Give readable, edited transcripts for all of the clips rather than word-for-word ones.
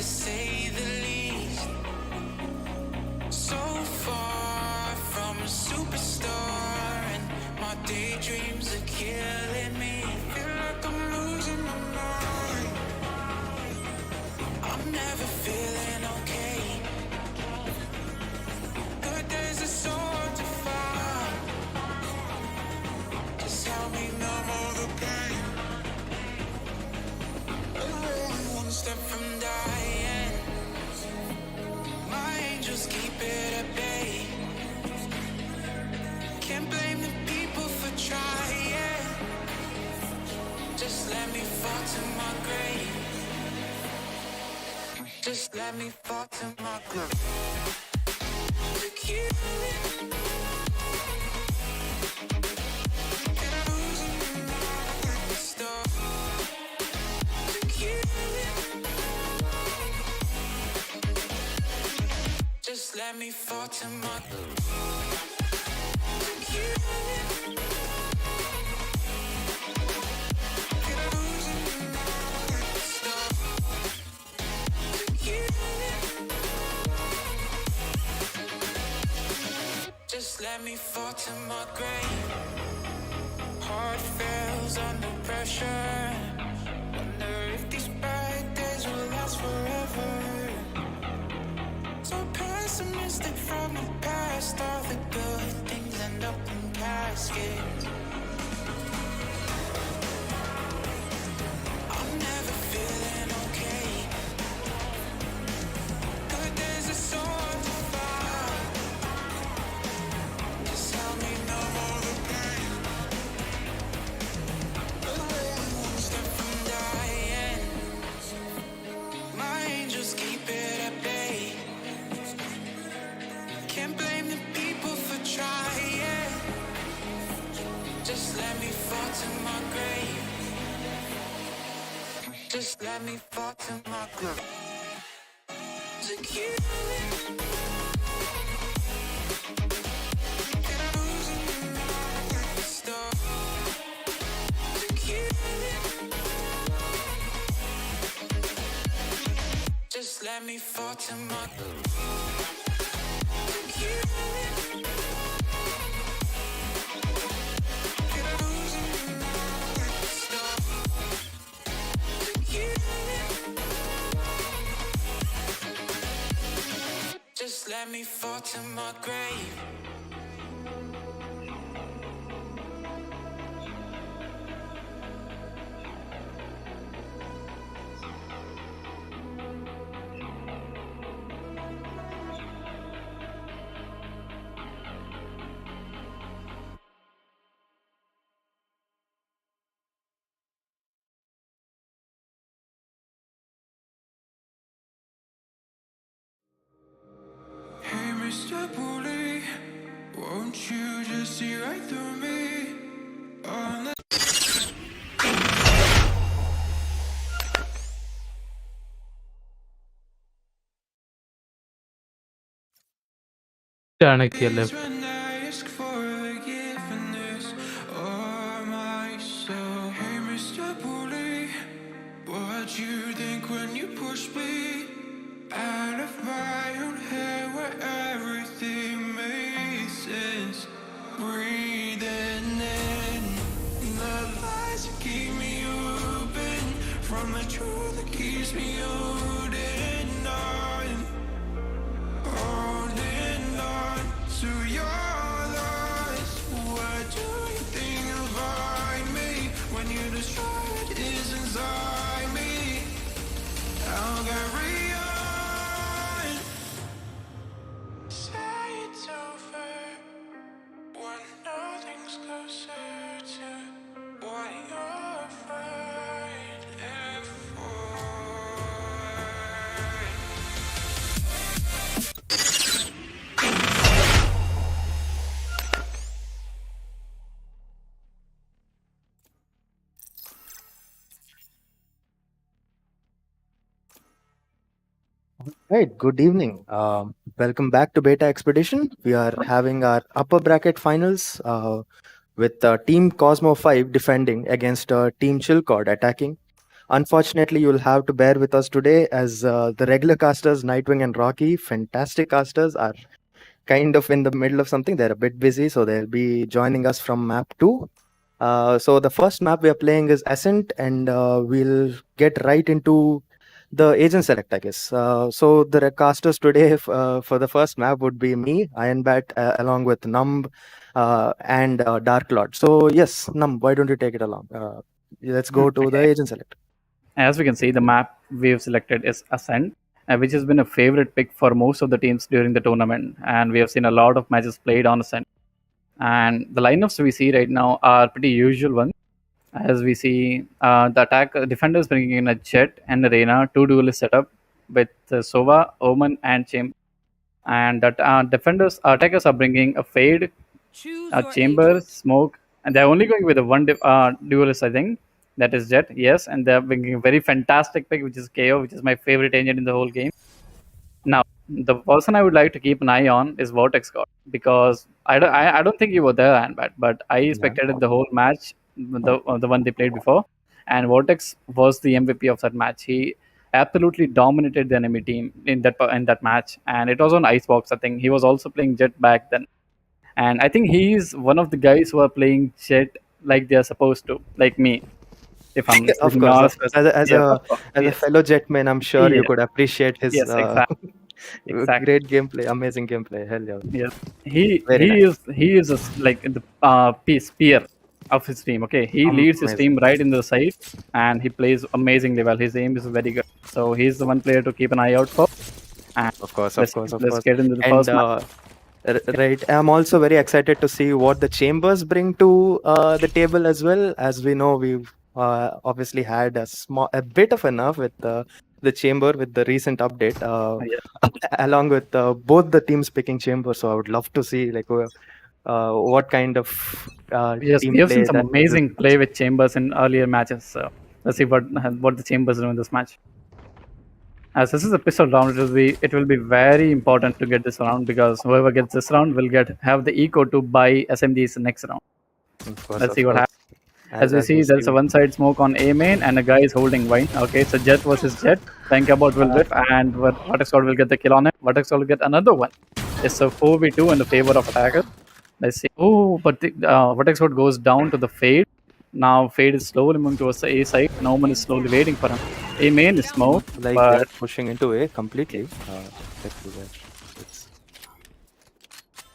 to say the least. So far from a superstar, and my daydreams are killing me. Feel like I'm losing my mind. I'm never feeling okay. Good days are so hard to find. Just help me numb all the pain. One step from dying. My angels keep it at bay. Can't blame the people for trying. Just let me fall to my grave. Just let me fall to my grave. Look you. Just let me fall to my Just let me fall to my grave. Heart fails under pressure. Wonder if these bad days will last forever. So pessimistic from the past. All the good things end up in caskets. I'm never feeling okay. Good days are so hard to find. Just help me numb all the pain. One step from dying. My angels keep it at bay. Can't blame the people for trying. Just let me fall to my grave. Just let me fall to my grave. To you. Just let me fall to my grave. Just let me fall to my grave. Hey, Mr. Bully, won't you just see right through me? On the Chanakya days left. when I ask for forgiveness of myself. Hey, Mr. Bully, what you think when you push me out of my own head where everything makes sense? Breathing in the lies that keep me open from the truth that keeps me holding on to your lies. What do you think about me when you destroy what is inside me? I'll carry on. Say it's over when nothing's closer to what you're fighting for. Right, good evening. Welcome back to Beta Expedition. We are having our upper bracket finals with Team Cosmo 5 defending against Team Chilcod attacking. Unfortunately, you'll have to bear with us today as the regular casters, Nightwing and Rocky, fantastic casters, are kind of in the middle of something. They're a bit busy, so they'll be joining us from map 2. So the first map we are playing is Ascent, and we'll get right into the agent select, I guess. So the casters today for the first map would be me, Ironbat, along with Numb and Dark Lord. So yes, Numb, why don't you take it along? Let's go to the Okay. agent select. As we can see, the map we've selected is Ascent, which has been a favorite pick for most of the teams during the tournament. And we have seen a lot of matches played on Ascent. And the lineups we see right now are pretty usual ones. As we see, the attack defenders bringing in a Jet and Arena, two duelist setup with Sova, Omen, and Chamber. And that defenders, attackers are bringing a Fade, Choose a your Chamber, agent. Smoke, and they're only going with a one duelist, I think. That is Jet, yes, and they're bringing a very fantastic pick, which is KO, which is my favorite agent in the whole game. Now, the person I would like to keep an eye on is Vortex God, because I don't think you were there, Anbat, but I spectated the whole match, the one they played before, and Vortex was the MVP of that match. He absolutely dominated the enemy team in that match, and it was on Icebox. I think he was also playing Jet back then, and I think he's one of the guys who are playing Jet like they are supposed to, like me. If I'm Of speaking course, of honest, course. As yes, a of course, as a yes, fellow Jetman, I'm sure you yes, could appreciate his yes, exactly, exactly. great gameplay, amazing gameplay. Hell yeah, Yes, he very he nice, he is like the spear of his team. Okay, he leads his amazing. team right in the side, and he plays amazingly well. His aim is very good, so he's the one player to keep an eye out for. And Of course, of let's course, of let's course. get into the And first match. right, I'm also very excited to see what the chambers bring to the table as well. As we know, we've obviously had a bit of a nerf with the chamber with the recent update, Yeah. along with both the teams picking chamber. So I would love to see like what kind of Yes, team we have seen play some that this amazing play with Chambers in earlier matches. So let's see what the Chambers do in this match. As this is a pistol round, it will be very important to get this round, because whoever gets this round will have the eco to buy SMGs next round. Of course, Let's of see what course. happens. As we As we see, there's a see. one-side smoke on A main, and a guy is holding wine. Okay, so Jet versus Jet. Think will whiff, and Vortex God will get the kill on him. Vortex God will get another one. It's a 4v2 in the favor of attacker. Let's see. Oh, but the Vortex God goes down to the Fade. Now Fade is slowly moving towards the A side. No one is slowly waiting for him. A main is smoke, Like they but are pushing into A completely. Let's see that. It's-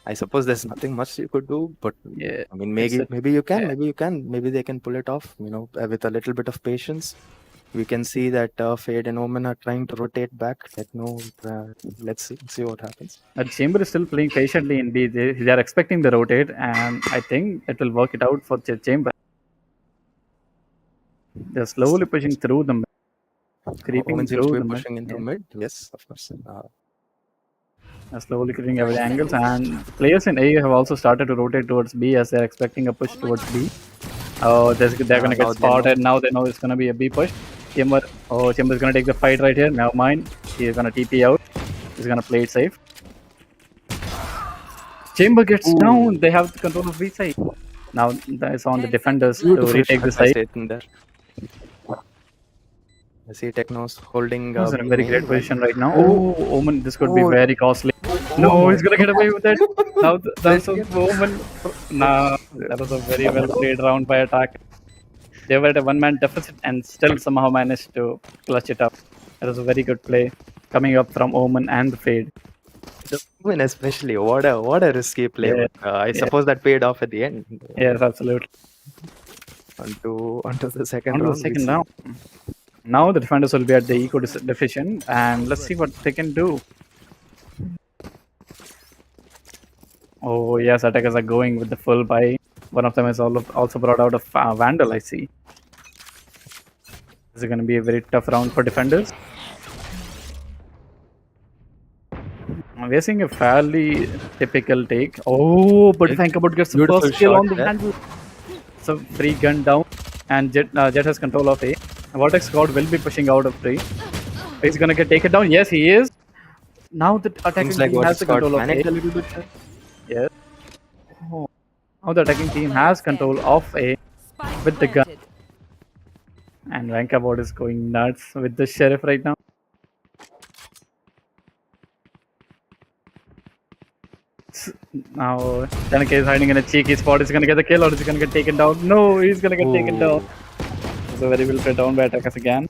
I suppose there's nothing much you could do, but yeah, I mean, it's maybe you can, yeah. maybe they can pull it off. With a little bit of patience. We can see that Fade and Omen are trying to rotate back. Let's see what happens. Chamber is still playing patiently in B. They are expecting the rotate, and I think it will work it out for Chamber. They're slowly pushing through the mid, creeping Omen seems to through be the mid. pushing into Yeah. mid. Yes, of course. They're slowly clearing every angles, and players in A have also started to rotate towards B as they're expecting a push towards B. Oh, they're gonna get Now they know. spotted. Now they know it's gonna be a B push. Chamber's gonna take the fight right here. Never mind. He's gonna TP out. He's gonna play it safe. Chamber gets down. They have the control of B side. Now it's on the 10 defenders seconds to left. Beautiful retake the shot by side. Satan there. I see Techno's holding He's in a B very main. great position right now. Oh, Omen, this could be Oh, very costly. oh No, my he's gonna get away with it. Now that's a Second. Omen. Nah, that was a very well played round by attack. They were at a one-man deficit and still somehow managed to clutch it up. That was a very good play coming up from Omen and the Fade. The Omen especially. What a risky play. Yeah, But I yeah. suppose that paid off at the end. Yes, absolutely. Onto the second On to the round. second round. Now the defenders will be at the eco deficient, and let's see what they can do. Oh yes, attackers are going with the full buy. One of them is also brought out a Vandal, I see. This is going to be a very tough round for defenders. We're seeing a fairly typical take. Oh, but Vankabot gets the Beautiful first kill shot on the there. Vandal. So free gun down, and Jet has control of A. Vortex God will be pushing out of 3. He's going to get taken down. Yes, he is. Now the attacking Seems like team what has the got control of panicked A. a little bit there. Yes. Now the attacking team has control of A Spike with the gun. planted. And Vankabot is going nuts with the sheriff right now. Now Tanaka is hiding in a cheeky spot. Is he gonna get the kill or is he gonna get taken down? No, he's gonna get taken down. It's a very well played down by attackers again.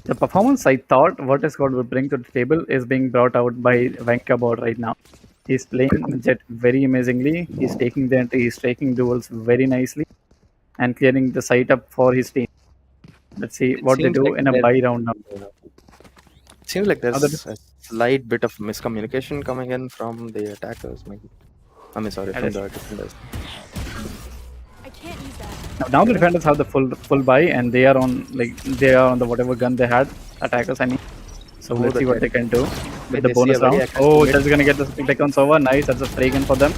The performance I thought Vertex God would bring to the table is being brought out by Vankabot right now. He's playing Jet very amazingly. He's taking the entry, he's taking duels very nicely and clearing the site up for his team. Let's see what they seems do like in a they're- buy round now. It seems like there's Other- a slight bit of miscommunication coming in from the attackers, maybe. I mean, sorry, from the defenders. I can't use that. Now the defenders have the full buy and they are on the whatever gun they had. Attackers, I mean. So let's see what they can do with the they see bonus a very round. aggressive Oh, mid. that's gonna get the pick on server. Nice, that's a free gun for them.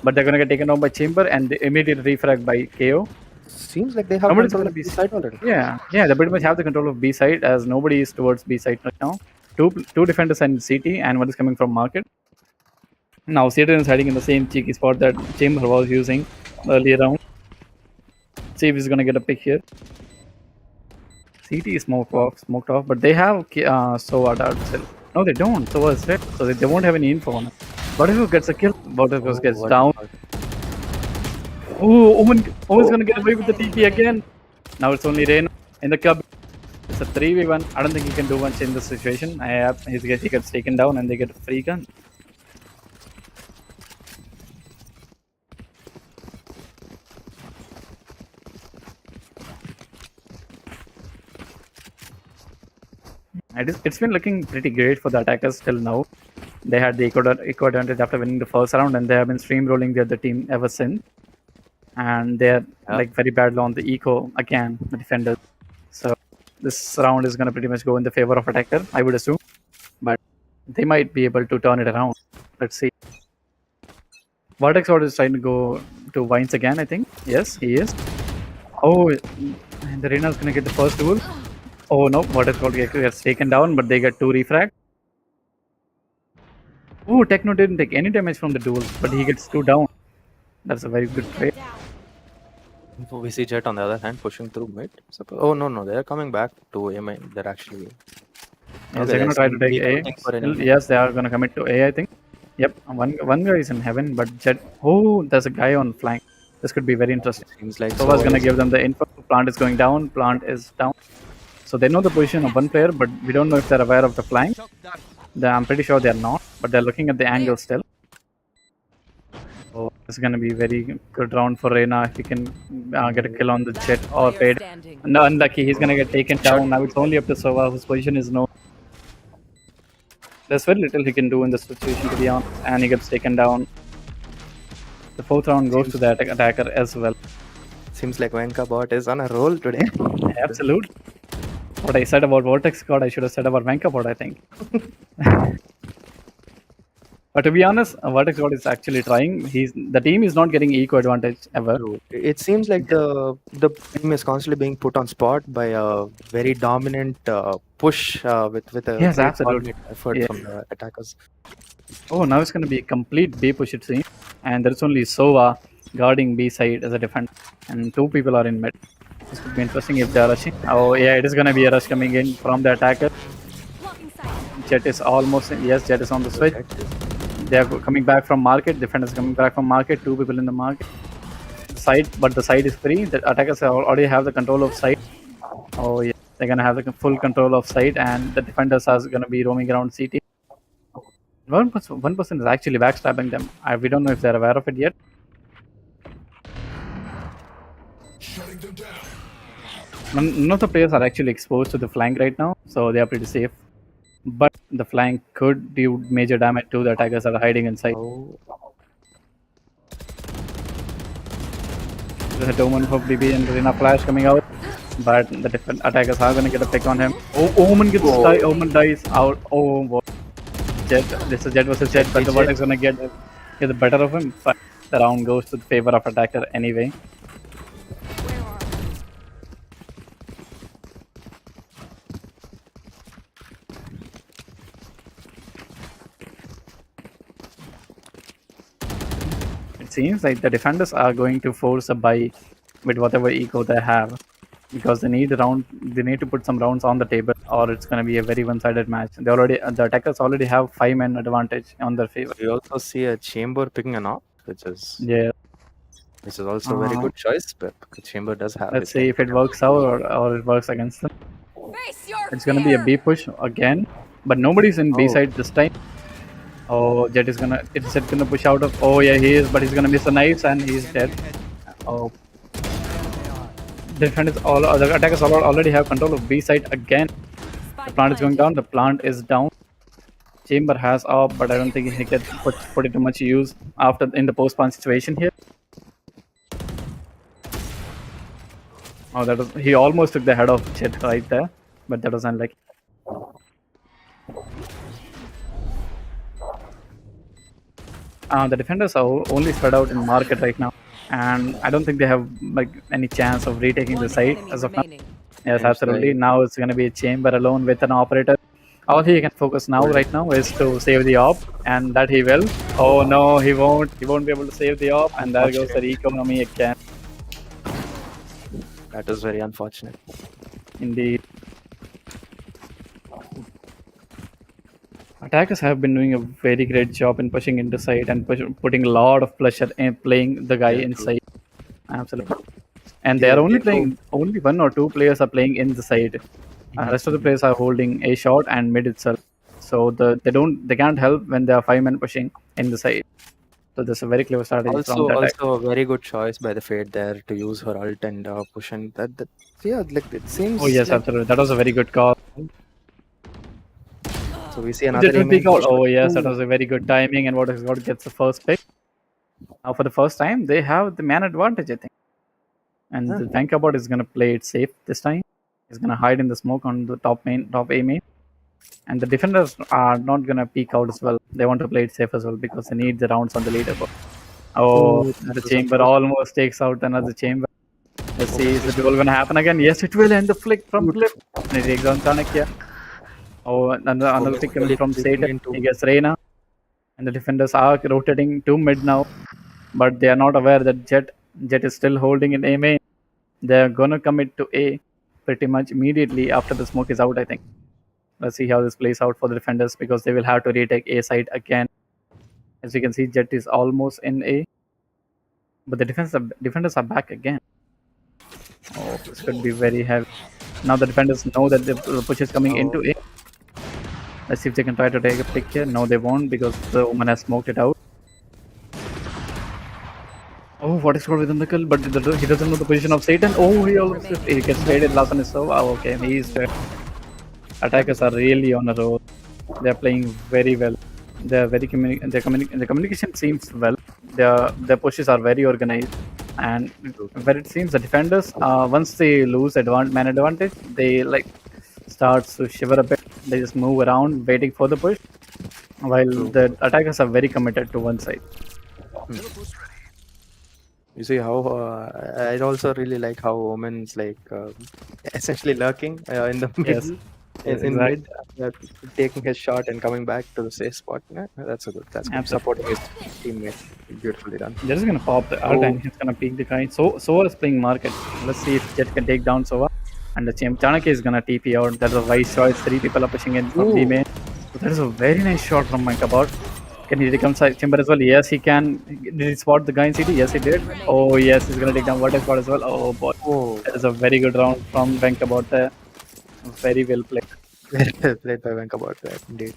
But they're gonna get taken down by Chamber and the immediate refrag by KO. Seems like they have Nobody's control gonna of be the side already. Yeah, they pretty much have the control of B side as nobody is towards B side right now. Two defenders in CT and one is coming from market. Now Satan is hiding in the same cheeky spot that Chamber was using earlier round. See if he's gonna get a pick here. CT is smoked off, but they have Sova dart still. No, they don't. Sova is dead, so they won't have any info on it. Butterfield gets a kill. Butterfield gets what down. the fuck? Oh, Omen's gonna get away with the TP again. Now it's only Rain in the cub. It's a 3v1. I don't think he can do much in this situation. He gets taken down and they get a free gun. It's been looking pretty great for the attackers till now. They had the eco advantage after winning the first round, and they have been streamrolling the other team ever since. And they're like very badly on the eco again, the defenders. So this round is gonna pretty much go in the favor of attacker, I would assume. But they might be able to turn it around. Let's see. Vortex Sword is trying to go to Vines again, I think. Yes, he is. Oh, and the Reina's gonna get the first duel. Oh no, Vortex Sword gets taken down, but they get 2 refrag. Oh, Techno didn't take any damage from the duel, but he gets 2 down. That's a very good trade. We see Jet on the other hand pushing through mid. Oh no, they're coming back to A main. They're actually. Yes, they're gonna try to take A. Yes, they are gonna commit to A, I think. Yep, one guy is in heaven, but Jet. Oh, there's a guy on flank. This could be very interesting. Seems like Sova's gonna give them the info. Plant is going down. Plant is down. So they know the position of one player, but we don't know if they're aware of the flank. I'm pretty sure they're not, but they're looking at the angle still. So it's gonna be very good round for Reina if he can get a kill on the Jet or Fade. No, unlucky. He's gonna get taken down. Now it's only up to Sova, whose position is known. There's very little he can do in this situation, to be honest, and he gets taken down. The 4th round goes to the attacker as well. Seems like Vankabot is on a roll today. Absolutely. What I said about Vortex God, I should have said about Vankabot, I think. But to be honest, Vortex God is actually trying. The team is not getting eco advantage ever. It seems like the team is constantly being put on spot by a very dominant push with a Yes, great absolutely. coordinated effort Yeah. from the attackers. Oh, now it's going to be a complete B push, it seems. And there's only Sova guarding B side as a defender. And 2 people are in mid. This could be interesting if they're rushing. Oh, yeah, it is going to be a rush coming in from the attacker. Jet is almost in. Yes, Jet is on the switch. They are coming back from market. Defenders coming back from market. 2 people in the market. Side, but the side is free. The attackers already have the control of side. Oh, yeah. They're going to have the full control of side. And the defenders are going to be roaming around CT. One person is actually backstabbing them. We don't know if they're aware of it yet. None of the players are actually exposed to the flank right now, so they are pretty safe. But the flank could do major damage to the attackers that are hiding inside. Oh, There's a Doman for BB and Rina Flash coming out, but the different attackers are going to get a pick on him. Oh, Omen Omen dies out. Oh, boy. Jet. This is Jet versus Jet, but the Vortex is going to get the better of him. But the round goes to the favor of attacker anyway. it seems like the defenders are going to force a buy with whatever eco they have, because they need to put some rounds on the table, or it's going to be a very one-sided match. The attackers already have 5-man advantage on their favor. We also see a chamber picking an op, which is Yeah. also a very good choice. But the chamber does have. Let's see if it works out or it works against them. Face your It's going to be a B push again, but nobody's in B Oh. side this time. Oh, Jet is gonna push out of. Oh yeah, he is, but he's gonna miss the knives and he's dead. Oh, the attackers already have control of B side again. The plant is going down. The plant is down. Chamber has up, but I don't think he can put it to much use after in the post plant situation here. Oh, he almost took the head of Jet right there, but that was unlucky. The defenders are only spread out in market right now, and I don't think they have like any chance of retaking the site as of now. Yes, Seems absolutely. like- Now it's going to be a chamber alone with an operator. All he can focus now right now is to save the op, and that he will. Oh no, he won't. He won't be able to save the op, and there goes the economy again. That is very unfortunate. Indeed. Attackers have been doing a very great job in pushing into side and putting a lot of pressure in playing the guy inside. Absolutely. And they are only one or two players are playing in the side. Rest of the players are holding a short and mid itself. So they can't help when there are 5 men pushing in the side. So that's a very clever strategy from the attack. Also a very good choice by the Fate there to use her ult and push, and that yeah, like it seems. Oh yes, like, absolutely. That was a very good call. So we see another Jet will aiming pick out. push. Oh yes, that was a very good timing, and what gets the first pick. Now for the first time, they have the man advantage, I think. And the Vankabot is gonna play it safe this time. He's gonna hide in the smoke on the top A main. And the defenders are not gonna peek out as well. They want to play it safe as well because they need the rounds on the leaderboard. Oh, the chamber almost takes out another chamber. Let's see, is the duel gonna happen again? Yes, it will. And the flick from Cliff. And he takes on Chanakya. Oh, another pick coming from Satan. He gets Reina. And the defenders are rotating to mid now. But they are not aware that Jet is still holding in A main. They're gonna commit to A pretty much immediately after the smoke is out, I think. Let's see how this plays out for the defenders because they will have to retake A side again. As you can see, Jet is almost in A. But the defenders are back again. Oh, this could be very heavy. Now the defenders know that the push is coming into A. Let's see if they can try to take a pick here. No, they won't because the woman has smoked it out. Oh, what is called within the kill? But he doesn't know the position of Satan. Oh, he gets traded last on his serve. Oh, okay, he's dead. Attackers are really on a roll. They're playing very well. They're very the communication seems well. Their pushes are very organized, and where it seems the defenders once they lose man advantage, they like start to shiver a bit. They just move around waiting for the push, while the attackers are very committed to one side. You see how I also really like how Omen's like essentially lurking in the middle. Yes, in exactly. mid, taking his shot and coming back to the safe spot. Yeah, that's good. Supporting his teammate. Beautifully done. They're just gonna pop the ult and he's gonna peek the guy. Sova is playing market. Let's see if Jet can take down Sova. And the Chanakya is gonna TP out. That's a wise choice. 3 people are pushing in from B main. So that is a very nice shot from Vankabot. Can he reconcile Chamber as well? Yes, he can. Did he spot the guy in CT? Yes, he did. Oh yes, he's gonna take down Vertex Spot as well. Oh boy. That is a very good round from Vankabot there. Very well played. Very well played by Vankabot there, indeed.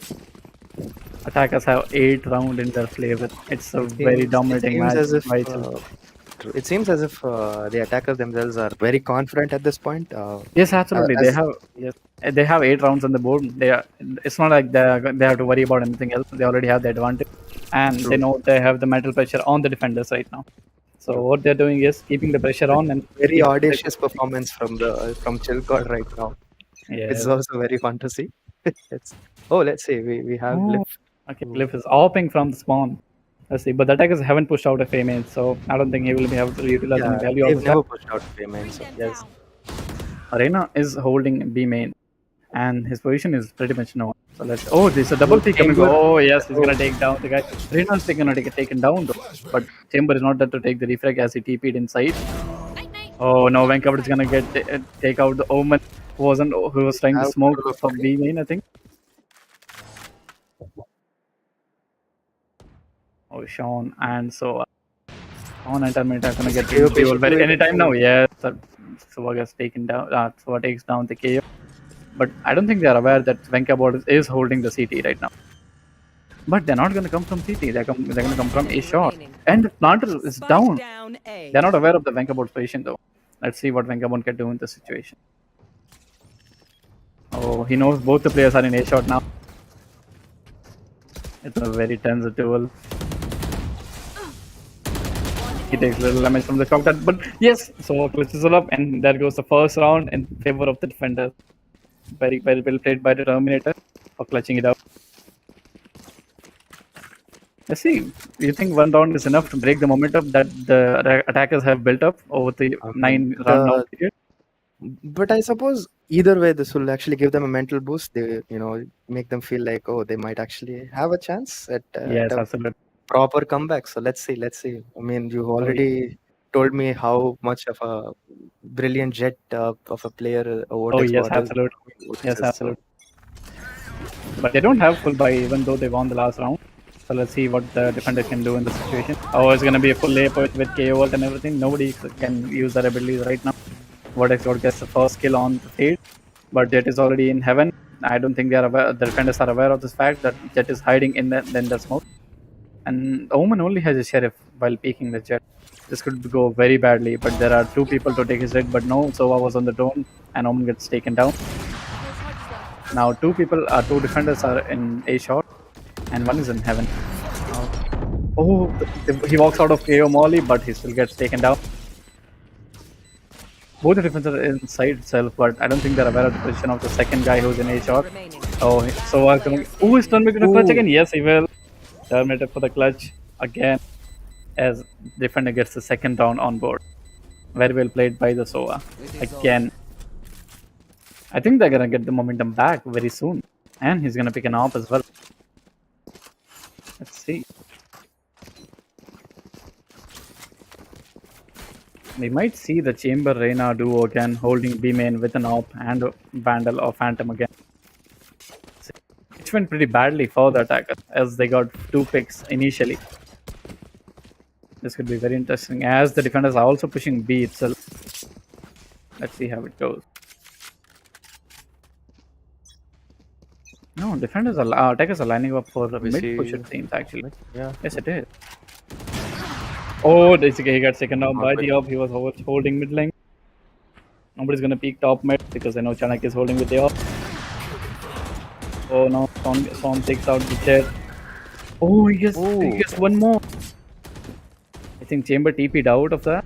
Attackers have 8 rounds in their flavor. It's a very dominating match. It seems as if the attackers themselves are very confident at this point. Yes, absolutely. They have 8 rounds on the board. It's not like they have to worry about anything else. They already have the advantage, and they know they have the mental pressure on the defenders right now. So what they're doing is keeping the pressure on and very audacious performance from Chillcod right now. Yeah. It's also very fun to see. Let's see. We have Cliff. Okay, Cliff is hopping from the spawn. Let's see, but the attackers haven't pushed out a Fey main, so I don't think he will be able to utilize any value They've of never that. pushed out Fey main, so Yes. Arena is holding B main, and his position is pretty much known. So So let's. Oh, there's a double pick coming. Chamber. Oh yes, he's gonna take down the guy. Reynolds gonna get taken down though, but Chamber is not there to take the refrag as he TP'd inside. Oh no, Vancouver is gonna get take out the Omen who was trying to smoke for B main, I think. Oh, Sean and so Sean and Terminator are gonna get duel very anytime now. Yes, so gets taken down. So takes down the KO. But I don't think they are aware that Vancouver is holding the CT right now. But they're not going to come from CT. They're going to come from A short. And the planter is down. They're not aware of the Vancouver position though. Let's see what Vancouver can do in this situation. Oh, he knows both the players are in A short now. It's a very tense duel. He takes a little damage from the shock dart, but yes, so clutches it up, and there goes the first round in favor of the defender. Very, very well played by the Terminator for clutching it out. Let's see. Do you think one round is enough to break the momentum that the attackers have built up over the 9-round period? But I suppose either way, this will actually give them a mental boost. They, make them feel like, oh, they might actually have a chance at Yes, a absolutely. proper comeback. So let's see. I mean, you've already told me how much of a brilliant jet of a player Vortex yes, absolutely. Yes, absolutely. But they don't have full buy even though they won the last round. So let's see what the defender can do in this situation. Oh, it's going to be a full layup with KO ult and everything. Nobody can use their abilities right now. Vortex gets the first kill on the field, but Jet is already in heaven. I don't think the defenders are aware of this fact that Jet is hiding in the smoke. And Omen only has a sheriff while peeking the Jet. This could go very badly, but there are two people to take his Jet, but no, Sova was on the drone and Omen gets taken down. Now two defenders are in A shot and one is in heaven. Oh, he walks out of KO Molly, but he still gets taken down. Both the defenders are inside itself, but I don't think they're aware of the position of the second guy who's in A shot. Oh, so is Terminator gonna clutch again? Yes, he will. Terminator for the clutch again as defender gets the second round on board. Very well played by the Sova again. I think they're gonna get the momentum back very soon, and he's gonna pick an AWP as well. Let's see. We might see the Chamber Reyna duo again holding B main with an AWP and Vandal or Phantom again. Which went pretty badly for the attackers as they got 2 picks initially. This could be very interesting as the defenders are also pushing B itself. Let's see how it goes. No, defenders are attackers are lining up for the mid push it seems actually. Yeah. Yes, it is. Oh, he got taken down by the AWP. He was holding mid lane. Nobody's gonna peek top mid because I know Chanak is holding with the AWP. Oh no, Son takes out the Jet. Oh, he gets one more. I think Chamber TP'd out of that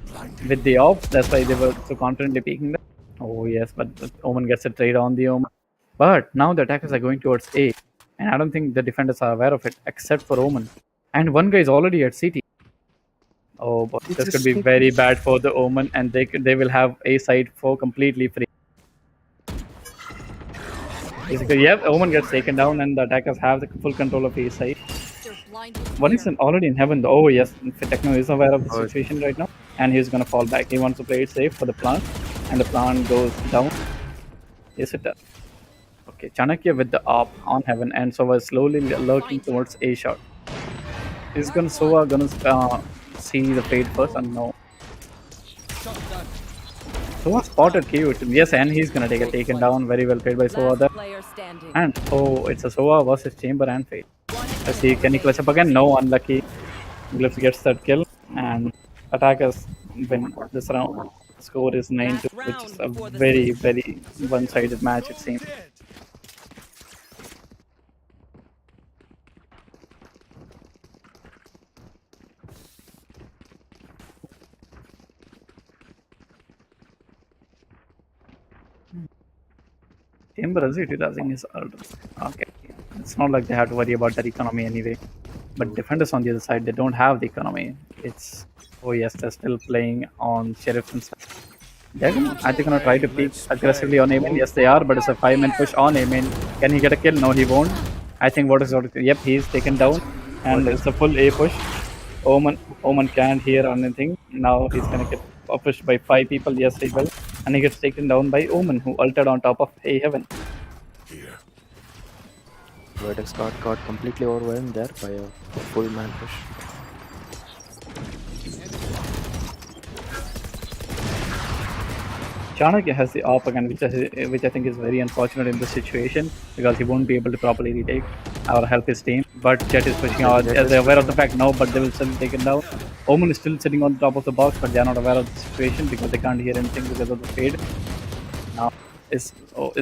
with the AWP. That's why they were so confidently peeking that. Oh yes, but the Omen gets a trade on the Omen. But now the attackers are going towards A. And I don't think the defenders are aware of it except for Omen. And one guy is already at CT. Oh, but this could be very bad for the Omen, and they will have A side for completely free. Basically, yeah, Omen gets taken down, and the attackers have the full control of A side. One is already in heaven. Oh yes, Techno is aware of the situation right now, and he's gonna fall back. He wants to play it safe for the plant, and the plant goes down. Yes, it does. Okay, Chanakya with the AWP on heaven, and Sova is slowly lurking towards A shot. Is Sova gonna see the fade first? And no. Sova spotted KO. Yes, and he's gonna take a taken down. Very well played by Sova there. And it's a Sova versus Chamber and Fade. Let's see, can he clutch up again? No, unlucky. Glyph gets that kill, and attackers win this round. Score is 9-2, which is a very, very one-sided match, it seems. Chamber is utilizing his ult. Okay. It's not like they have to worry about their economy anyway. But defenders on the other side, they don't have the economy. Oh yes, they're still playing on Sheriff and stuff. Are they gonna try to peek aggressively on Amen? Yes, they are, but it's a 5-man push on Amen. Can he get a kill? No, he won't. I think what is what? Yep, he's taken down, and it's a full A push. Omen can't hear anything. Now he's gonna get pushed by 5 people. Yes, he will, and he gets taken down by Omen, who ulted on top of A Heaven. Vertex got completely overwhelmed there by a full man push. Chanakya has the AWP again, which I think is very unfortunate in this situation because he won't be able to properly retake or help his team. But Jet is pushing out. They're aware of the fact now, but they will still take it down. Omen is still sitting on top of the box, but they are not aware of the situation because they can't hear anything because of the fade. Now is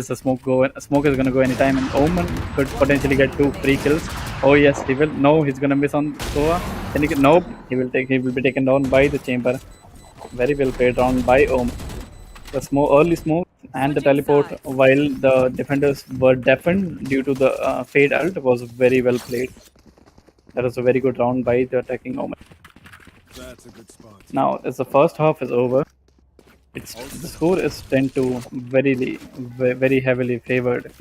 the smoke going? Smoke is gonna go anytime, and Omen could potentially get 2 free kills. Oh yes, he will. No, he's gonna miss on Sova. Then he can, nope. He will be taken down by the chamber. Very well played round by Omen. The early smoke and the teleport while the defenders were deafened due to the fade ult was very well played. That was a very good round by the attacking Omen. That's a good spot. Now, as the first half is over, the score is 10-2, very heavily favored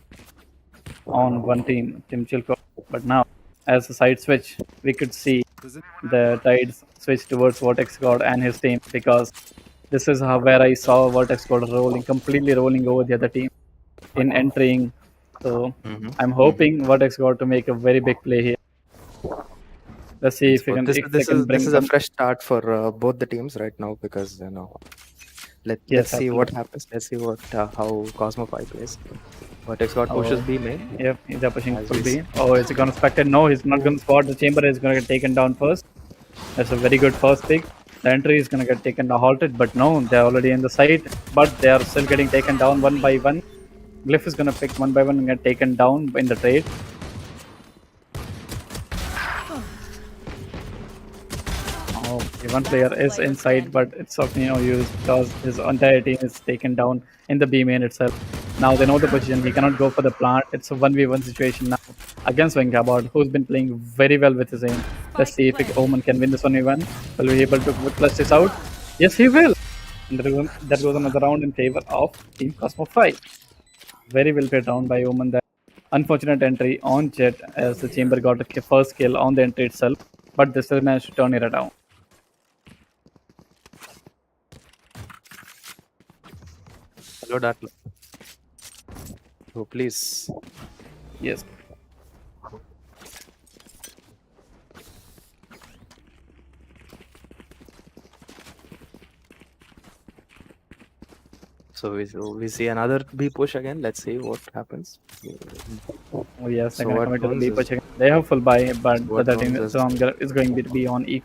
on one team, Team Chilko. But now, as the side switch, we could see the tides switch towards Vortex God and his team because this is where I saw Vortex God completely rolling over the other team in entering. So I'm hoping Vortex God to make a very big play here. Let's see if we can. This is a fresh start for both the teams right now because let's see what happens. Let's see how Cosmo 5 plays. Vortex God pushes B main. Yep, they're pushing full B. Oh, is he gonna spect it? No, he's not gonna spot. The chamber is gonna get taken down first. That's a very good first pick. The entry is gonna get taken down, halted, but no, they're already in the site. But they are still getting taken down one by one. Glyph is gonna pick one by one and get taken down in the trade. Oh, one player is inside, but it's of no use because his entire team is taken down in the B main itself. Now they know the position. He cannot go for the plant. It's a 1v1 situation now against Venkabot, who's been playing very well with his aim. Let's see if Omen can win this 1v1. Will be able to clutch this out? Yes, he will. And that goes another round in favor of Team Cosmo 5. Very well played round by Omen there. Unfortunate entry on Jet as the chamber got a first kill on the entry itself, but they still managed to turn it around. Hello, Darklo. Oh, please. Yes. So we see another B push again. Let's see what happens. Oh yes, they're gonna commit to the B push again. They have full buy, but the other team is going to be on E.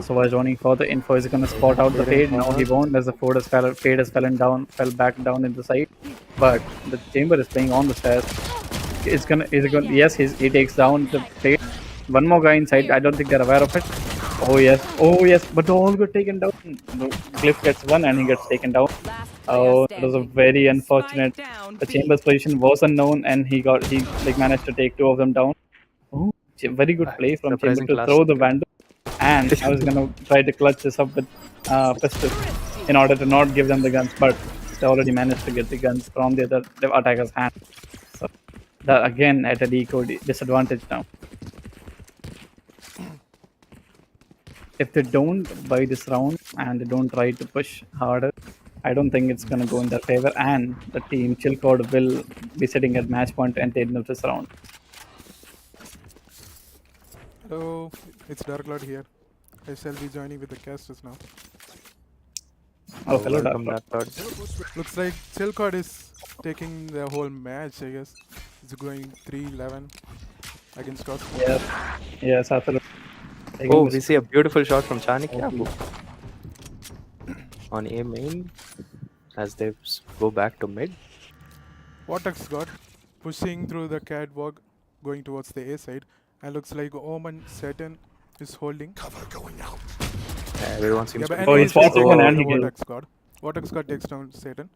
So while joining for the info, is gonna spot out the fade. No, he won't, as the fade has fell back down in the side. But the chamber is playing on the stairs. Yes, he takes down the fade. One more guy inside. I don't think they're aware of it. Oh yes, but they all got taken down. Glyph gets one and he gets taken down. Oh, that was a very unfortunate. The chamber's position was unknown and he managed to take 2 of them down. Oh, very good play from chamber to throw the vandal. And I was gonna try to clutch this up with pistols in order to not give them the guns, but they already managed to get the guns from the other attacker's hand. So that again at a decode disadvantage now. If they don't buy this round and they don't try to push harder, I don't think it's gonna go in their favor, and the team Chillcode will be sitting at match point and taking this round. Hello, it's Dark Lord here. I shall be joining with the casters now. Oh, hello, welcome, Dark Lord. Looks like Chillcode is taking the whole match, I guess. It's going 3-11 against Cosmo. Yes, absolutely. Oh, we see a beautiful shot from Chanakya on A main as they go back to mid. Vortex God pushing through the catwalk, going towards the A side, and looks like Omen Satan is holding. Cover going out. Everyone seems to be... Oh, he's forcing one and he Vortex God. Vortex God takes down Satan.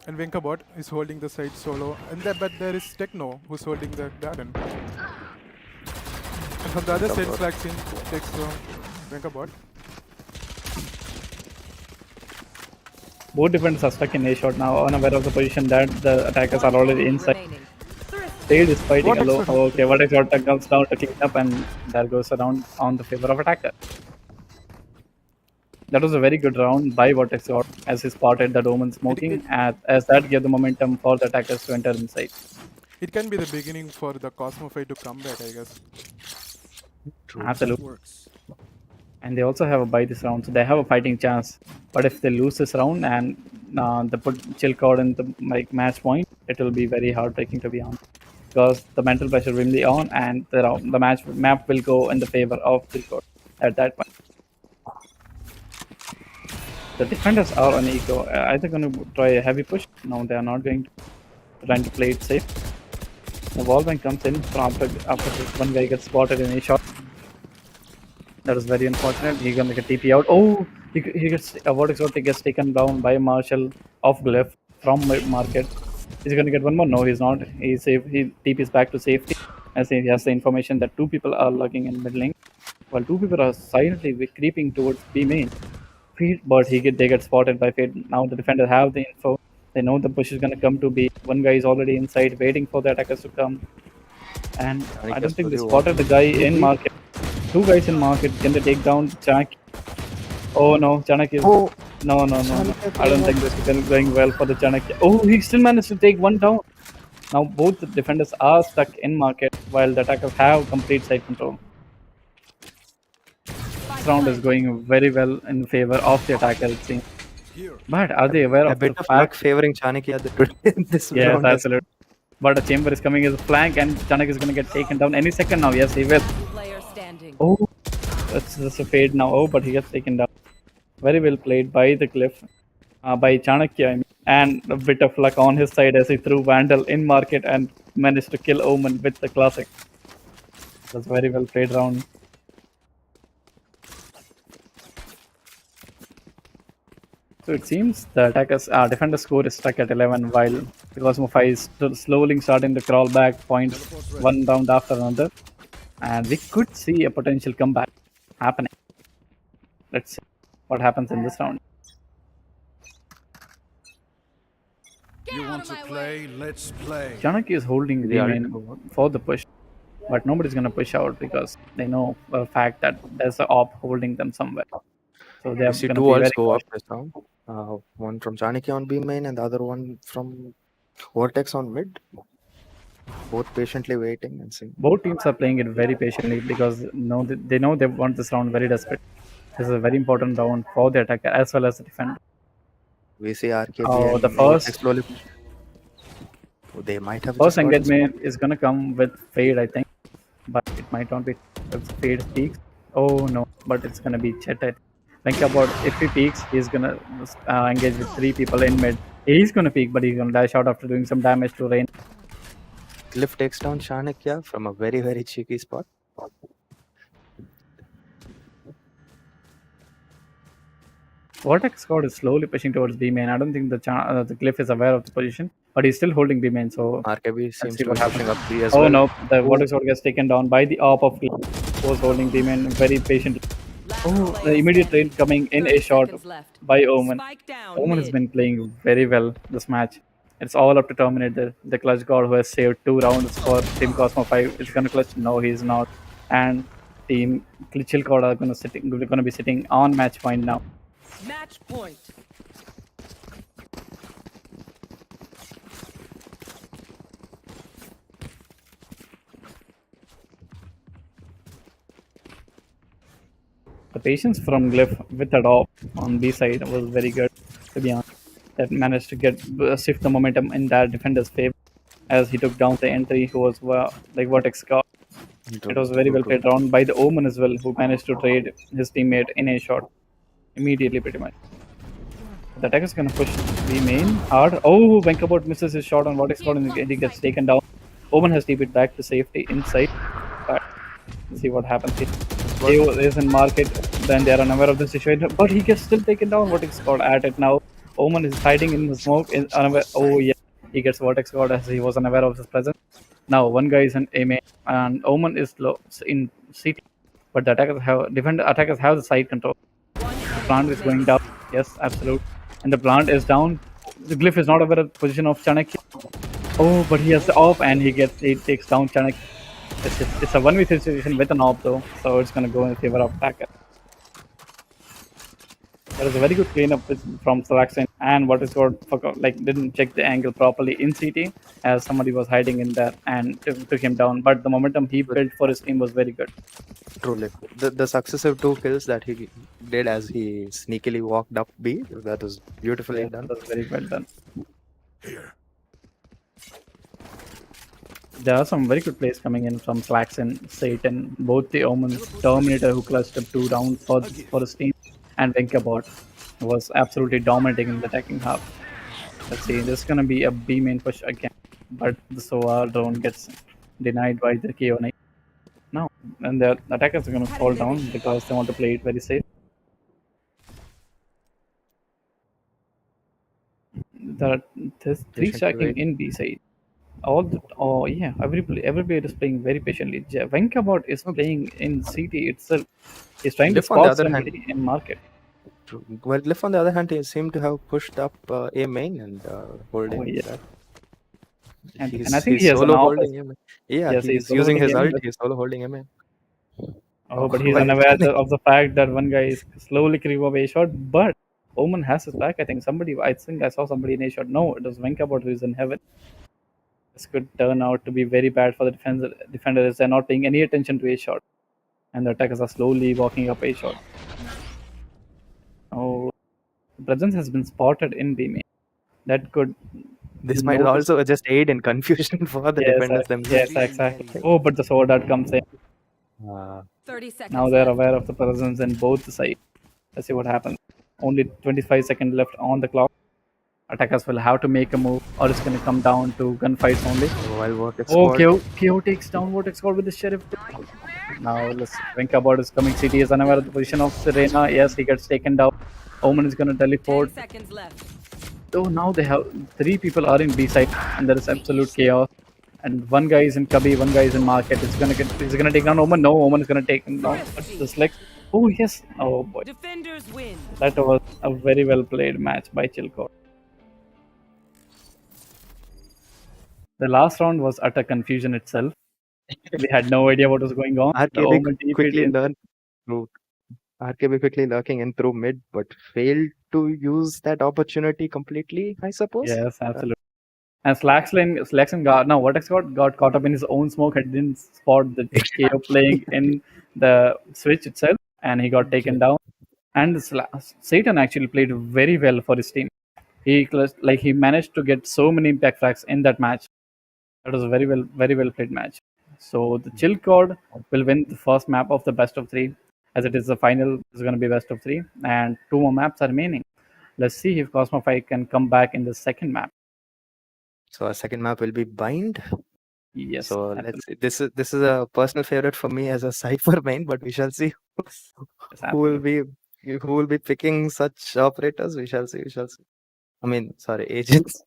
And Venkabot is holding the side solo, but there is Techno who's holding the garden. And from the other side, Slaxin takes down Venkabot. Both defenders are stuck in A shot now, unaware of the position that the attackers are already inside. Shade is fighting Vortex alone. got Oh, okay, Vortex shot comes down to clean up, and that goes around on the favor of attacker. That was a very good round by Vortex God as he spotted the Omen smoking, as that gave the momentum for the attackers to enter inside. It can be the beginning for the Cosmo fight to come back, I guess. Absolutely. And they also have a buy this round, so they have a fighting chance. But if they lose this round and they put chill card in the match point, it will be very heartbreaking to be honest, because the mental pressure will be on, and the map will go in the favor of chill card at that point. The defenders are on eco. Are they going to try a heavy push? No, they are not going to. Trying to play it safe. The wall bank comes in after this one guy gets spotted in a shot. That is very unfortunate. He's gonna get TP out. Oh, he gets a Vortex shot. He gets taken down by Marshall off Glyph from market. He's gonna get one more. No, he's not. He's safe. He TPs back to safety as he has the information that two people are lurking in mid lane, while two people are silently creeping towards B main. Feed, but they get spotted by Fade. Now the defenders have the info. They know the push is gonna come to B. One guy is already inside, waiting for the attackers to come. And I don't think they spotted the guy in market. Two guys in market. Can they take down Chanak? Oh no, Chanak is. Oh, No. I don't think this is going well for the Chanak. Oh, he still managed to take one down. Now both the defenders are stuck in market while the attackers have complete side control. This round is going very well in favor of the attacker, it seems. But are they aware a of bit the of fact? luck favoring Chanakya in this Yes, round. absolutely. But a chamber is coming as a flank, and Chanak is going to get taken down any second now. Yes, he will. Oh, that's just a fade now. Oh, but he gets taken down. Very well played by the Cliff, by Chanakya, I mean. And a bit of luck on his side as he threw Vandal in market and managed to kill Omen with the classic. That's very well played round. So it seems the defender score is stuck at 11, while the Cosmo 5 is still slowly starting to crawl back points one round after another. And we could see a potential comeback happening. Let's see what happens in this round. You want to play? Let's play. Chanak is holding the main for the push, but nobody's going to push out because they know for a fact that there's an op holding them somewhere. So they are see going to two be alts very go up cautious. this round. One from Chanakya on B main and the other one from Vortex on mid. Both patiently waiting and seeing. Both teams are playing it very patiently because they know they want this round very desperate. This is a very important round for the attacker as well as the defender. We see RKB Oh, and the Vortex slowly. They might have first just got engagement is gonna come with Fade, I think, but it might not be. If Fade peaks, oh no, but it's gonna be Chet. Think about if he peaks, he's gonna engage with 3 people in mid. He's gonna peak, but he's gonna dash out after doing some damage to Rain. Cliff takes down Chanakya from a very, very cheeky spot. Vortex squad is slowly pushing towards B main. I don't think the Cliff is aware of the position, but he's still holding B main. So RKB seems see to what be pushing up B as oh well. no, the Vortex squad gets taken down by the op of Cliff, who was holding B main very patiently. Oh, the immediate train coming in a shot by Omen. Omen has been playing very well this match. It's all up to Terminator, the clutch god who has saved 2 rounds for Team Cosmo 5. Is gonna clutch? No, he's not. And Team Chill God are gonna be sitting on match point now. Match point. The patience from Glyph with the drop on B side was very good, to be honest. That managed to shift the momentum in that defender's favor as he took down the entry who was like Vortex God. It was very well played round by the Omen as well, who managed to trade his teammate in a shot immediately, pretty much. The attacker's gonna push the main hard. Oh, Venkabot misses his shot on Vortex God and he gets taken down. Omen has TP'd back to safety inside. But let's see what happens here. He is in market, then they are unaware of the situation, but he gets still taken down. Vortex God at it now. Omen is hiding in the smoke. Is unaware. Oh yeah, he gets Vortex God as he was unaware of his presence. Now one guy is in A main and Omen is low in CT, but the attackers have the side control. The plant is going down. Yes, absolutely. and the plant is down. The glyph is not aware of the position of Chanakya. Oh, but he has the op and he takes down Chanakya. It's a 1v3 situation with an op though, so it's gonna go in favor of attacker. That is a very good cleanup from Selection, and what is called didn't check the angle properly in CT as somebody was hiding in there and took him down. But the momentum he built for his team was very good. Truly, the successive 2 kills that he did as he sneakily walked up B, that was beautifully done. That was very well done. There are some very good plays coming in from Slaxon, Satan, both the Omens, Terminator who clutched up 2 rounds for his team, and Venkabot was absolutely dominating in the attacking half. Let's see, this is gonna be a B main push again, but the SOA drone gets denied by the KO Knight. No, and the attackers are gonna fall down because they want to play it very safe. There's 3 stacking in B side. Every player is playing very patiently. Venkabot is playing in CT itself. He's trying to spot somebody in market. True. Well, Glyph on the other hand, he seemed to have pushed up A main and holding that. And I think he has solo an holding him. Yeah, yes, he's using his ult. He's solo holding him in. Oh, but he's unaware of the fact that one guy is slowly creeping away A shot. But Omen has his back. I think I saw somebody in A shot. No, it was Venkabot who is in heaven. This could turn out to be very bad for the defenders. They're not paying any attention to A shot, and the attackers are slowly walking up A shot. Oh, the presence has been spotted in B main. That could. This might also just aid in confusion for the defenders themselves. Yes, exactly. Oh, but the sword that comes in. 30 seconds. Now they're aware of the presence in both sides. Let's see what happens. Only 25 seconds left on the clock. Attackers will have to make a move, or it's going to come down to gunfights only. KO takes down Vortex Squad with the Sheriff. Now, Venkabot is coming. CT is unaware of the position of Serena. Yes, he gets taken down. Omen is going to teleport. 10 seconds left. So now they have 3 people are in B side, and there is absolute chaos. And one guy is in Cubby, one guy is in Market. He's gonna take down Omen. No, Omen is gonna take him down. But just like, oh yes, oh boy. Defenders win. That was a very well played match by Chilcott. The last round was utter confusion itself. We had no idea what was going on. RKB quickly lurking in through mid, but failed to use that opportunity completely, I suppose. Yes, absolutely. And Slaxon Vortex got caught up in his own smoke and didn't spot the KO playing in the switch itself, and he got taken down. And Satan actually played very well for his team. He managed to get so many impact frags in that match. That was a very well played match. So the Chill Code will win the first map of the best of 3, as it is the final. It's going to be best of 3, and 2 more maps are remaining. Let's see if Cosmo 5 can come back in the second map. So our second map will be Bind. Yes. So let's see. This is a personal favorite for me as a Cypher main, but we shall see who will be picking such operators. We shall see. I mean, sorry, agents.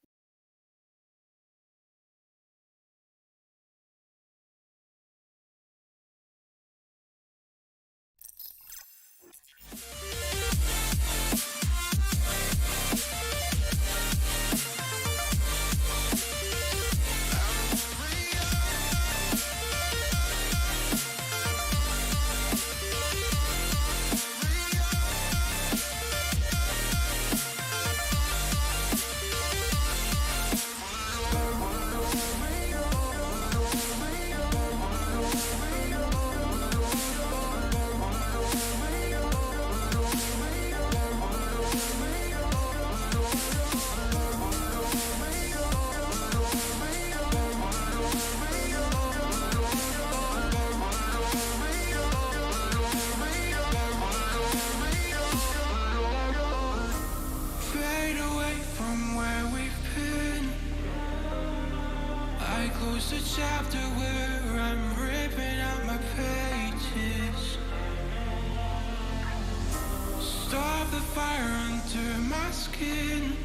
Fade away from where we've been. I close the chapter where I'm ripping out my pages. Stop the fire under my skin.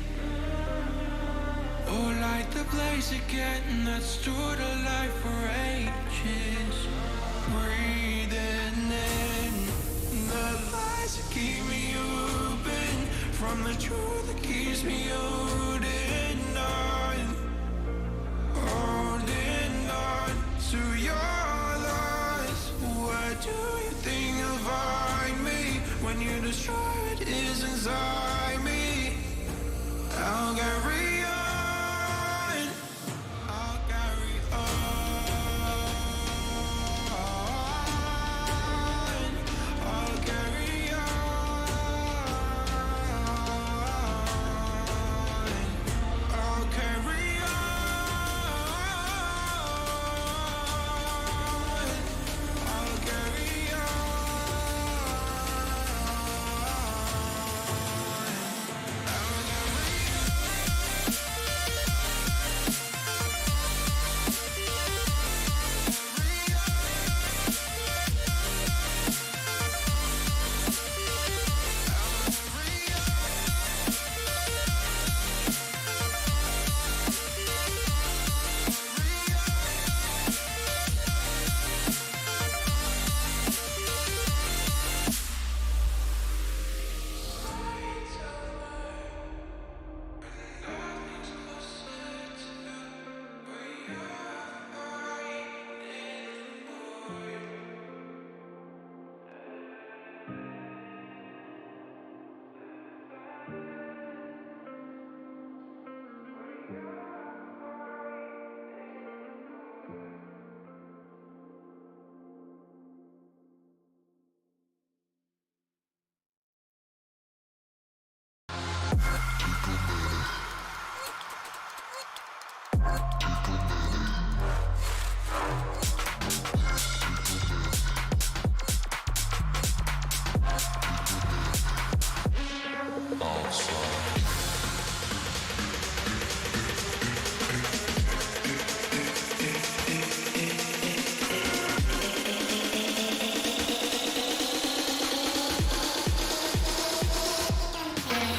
Oh, light the blaze again that stood alive for ages. Breathing in the lies that keep me open from the truth that keeps makes me holding on to your lies. Where do you think you'll find me when you destroy what is inside me? I'll carry on. I'll carry on. I'll carry on. I'll carry on. I'll carry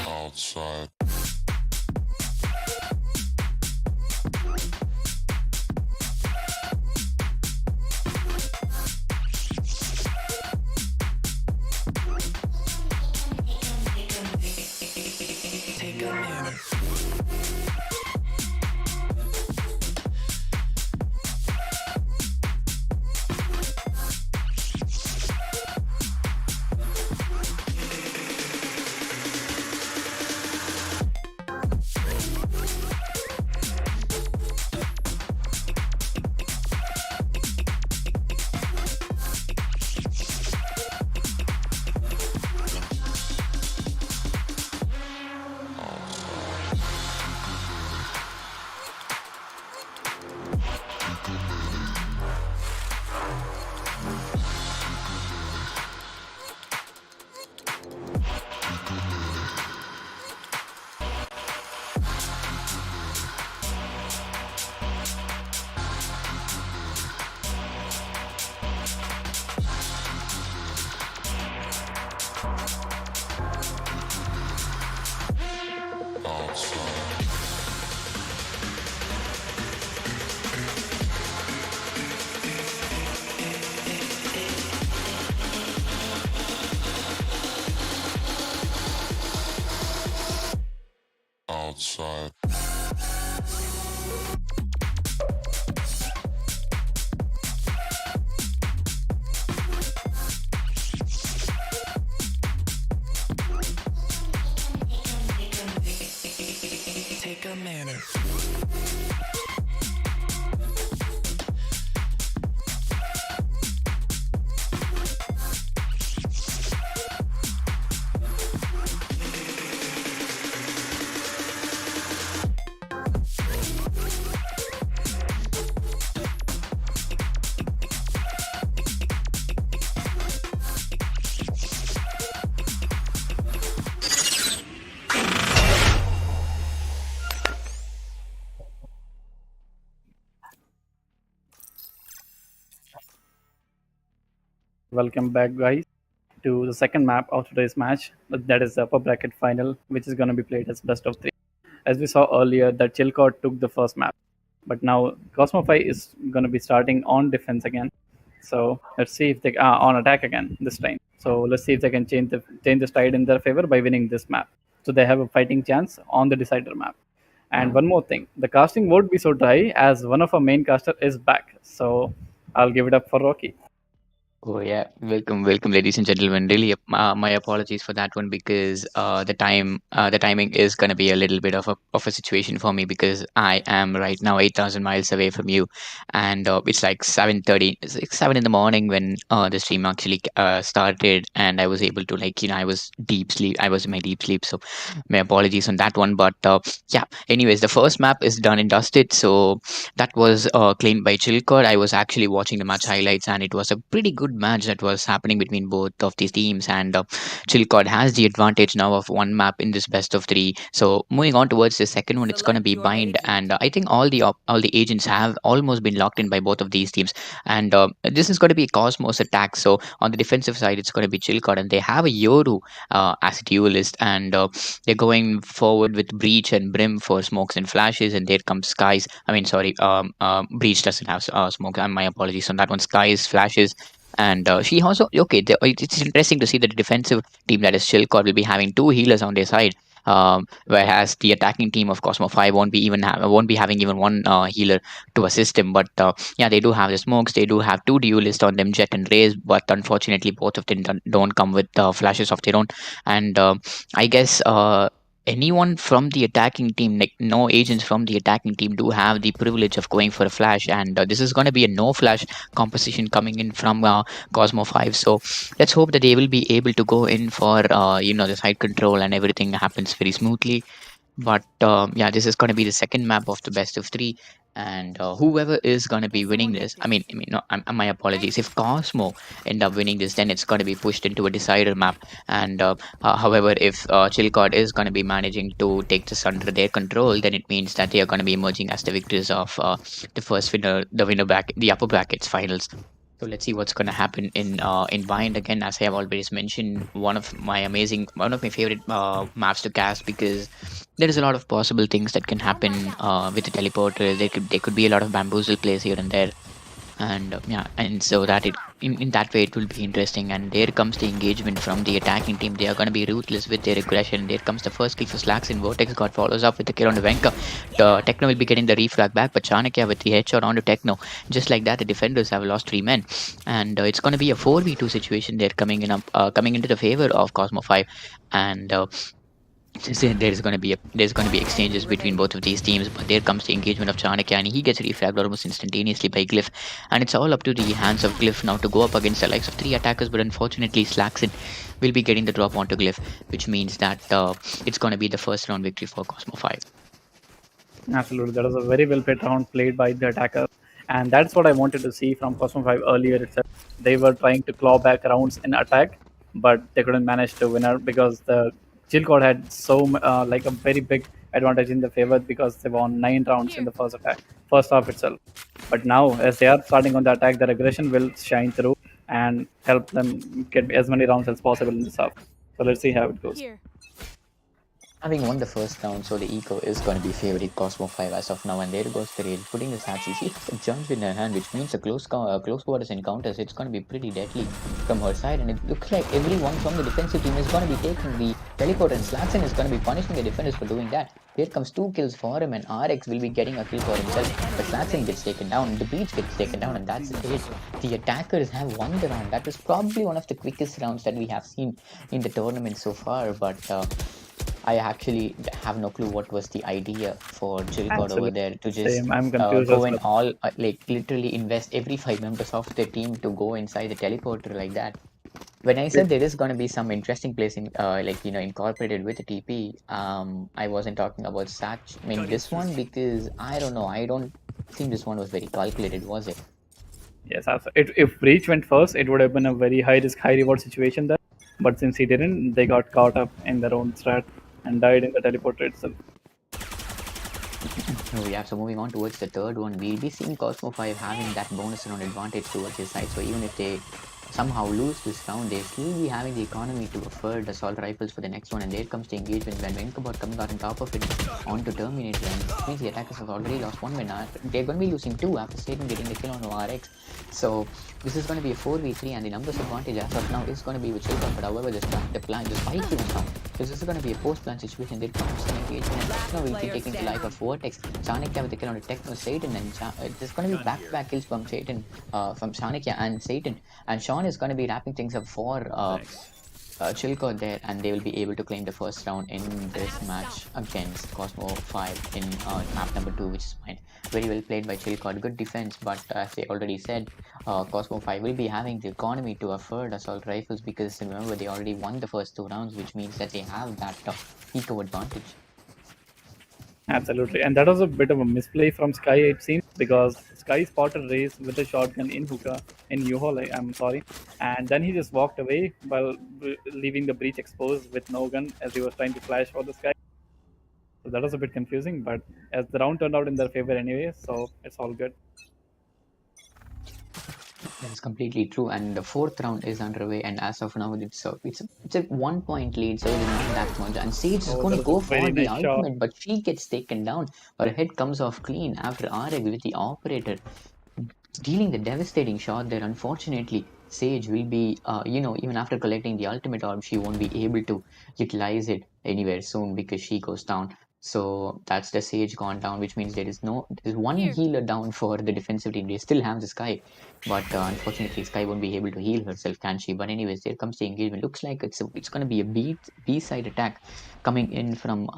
outside. Take a minute. Outside. Take a minute. Welcome back, guys, to the second map of today's match. That is the upper bracket final, which is going to be played as best of three. As we saw earlier, that Chilcot took the first map, but now Cosmo is going to be starting on defense again. So let's see if they on attack again this time. So let's see if they can change the tide in their favor by winning this map. so they have a fighting chance on the decider map. And one more thing, the casting won't be so dry as one of our main caster is back. So I'll give it up for Rocky. Oh yeah, welcome, ladies and gentlemen. Really, my apologies for that one because the timing is gonna be a little bit of a situation for me because I am right now 8,000 miles away from you, and it's like 7:30, it's like 7 in the morning when the stream actually started, and I was able to I was deep sleep. I was in my deep sleep, so my apologies on that one. But yeah, anyways, the first map is done and dusted, so that was claimed by Chilcott. I was actually watching the match highlights, and it was a pretty good match that was happening between both of these teams. And Chilcott has the advantage now of one map in this best of three. So moving on towards the second one, it's going to Select be your Bind, agent. and I think all the agents have almost been locked in by both of these teams. And this is going to be Cosmos attack. So on the defensive side, it's going to be Chilcott, and they have a Yoru as a duelist, and they're going forward with Breach and Brim for smokes and flashes, and there comes Skies. I mean, sorry, Breach doesn't have smoke. My apologies on that one. Skies, flashes, and she also okay. It's interesting to see that the defensive team that is Chilcott will be having two healers on their side. Whereas the attacking team of Cosmo 5 won't be having even one healer to assist him. But yeah, they do have the smokes. They do have two duelists on them, Jet and Raze. But unfortunately, both of them don't come with flashes of their own. And I guess anyone from the attacking team, like no agents from the attacking team, do have the privilege of going for a flash, and this is going to be a no flash composition coming in from Cosmo 5. So let's hope that they will be able to go in for the side control and everything happens very smoothly. But yeah, this is going to be the second map of the best of three, and whoever is going to be winning this, no, my apologies. If Cosmo end up winning this, then it's going to be pushed into a decider map. And however, if Chilcott is going to be managing to take this under their control, then it means that they are going to be emerging as the victors of the first winner, the upper brackets finals. So let's see what's going to happen in Bind again. As I have always mentioned, one of my favorite maps to cast because there is a lot of possible things that can happen with the teleporter. There could be a lot of bamboozle plays here and there, and yeah, and so that in that way it will be interesting. And there comes the engagement from the attacking team. They are going to be ruthless with their aggression. There comes the first kill for Slacks in Vortex. God follows up with the kill on the Venka. Techno will be getting the refrag back, but Chanakya with the headshot onto Techno. Just like that, the defenders have lost 3 men, and it's going to be a 4v2 situation. They're coming into the favor of Cosmo 5, and there's going to be exchanges between both of these teams. But there comes the engagement of Chanakya, and he gets refragged almost instantaneously by Glyph, and it's all up to the hands of Glyph now to go up against the likes of 3 attackers. But unfortunately, Slackson will be getting the drop onto Glyph, which means that it's going to be the first round victory for Cosmo 5. Absolutely, that was a very well played round played by the attacker, and that's what I wanted to see from Cosmo 5 earlier itself. They were trying to claw back rounds in attack, but they couldn't manage to win out because the Chilcott had like a very big advantage in the favor because they won 9 rounds in the first half itself. But now, as they are starting on the attack, their aggression will shine through and help them get as many rounds as possible in this half. So let's see how it goes. Here. Having won the first round, so the eco is going to be favoring Cosmo 5 as of now. And there goes the rail, putting the satchel. She has a jump in her hand, which means a close quarters encounters. It's going to be pretty deadly from her side. And it looks like everyone from the defensive team is going to be taking the teleport, and Slatson is going to be punishing the defenders for doing that. Here comes 2 kills for him, and RX will be getting a kill for himself. But Slatson gets taken down, the Breach gets taken down, and that's it. The attackers have won the round. That was probably one of the quickest rounds that we have seen in the tournament so far. But I actually have no clue what was the idea for Chilcott over there to just Same, I'm confused go as and well. all literally invest every 5 members of their team to go inside the teleporter like that. When I said there is going to be some interesting place in incorporated with the TP, I wasn't talking about such. I mean this one because I don't know. I don't think this one was very calculated, was it? Yes, if Breach went first, it would have been a very high risk, high reward situation there. But since he didn't, they got caught up in their own strat and died in the teleporter itself. Oh yeah, so moving on towards the third one, we'll be seeing Cosmo 5 having that bonus round advantage towards his side. So even if they somehow lose this round, they still be having the economy to afford assault rifles for the next one. And there comes the engagement when Venkabot coming out on top of it on to Terminator. And this means the attackers have already lost 1 man. They're going to be losing 2 after Satan getting the kill on RX. So this is going to be a 4v3, and the numbers advantage as of now is going to be with Chilcott. But however, the spike zone now because this is going to be a post-plan situation. There comes an engagement, and Techno will be taking the life of Vortex. Chanakya with the kill on the Techno, Satan, and there's going to be back-to-back kills from Satan, from Chanakya and Satan. And Sean is going to be wrapping things up for Chilcot there, and they will be able to claim the first round in this match against Cosmo 5 in map number 2, which is fine. Very well played by Chilcot. Good defense, but as they already said, Cosmo 5 will be having the economy to afford assault rifles because remember they already won the first 2 rounds, which means that they have that eco advantage. Absolutely, and that was a bit of a misplay from Sky, it seems, because Sky spotted Race with a shotgun in hookah in U-Haul, I'm sorry, and then he just walked away while leaving the breach exposed with no gun as he was trying to flash for the Sky. So that was a bit confusing, but as the round turned out in their favor anyway, so it's all good. That is completely true, and the 4th round is underway, and as of now, it's a 1-point lead, so it's not that much. And Sage is going to go for the ultimate, but she gets taken down. Her head comes off clean after RX with the operator dealing the devastating shot there. Unfortunately, Sage will be, even after collecting the ultimate orb, she won't be able to utilize it anywhere soon because she goes down. So that's the Sage gone down, which means there's one healer down for the defensive team. They still have the Sky, but unfortunately, Sky won't be able to heal herself, can she? But anyways, there comes the engagement. Looks like it's going to be a B-side attack coming in from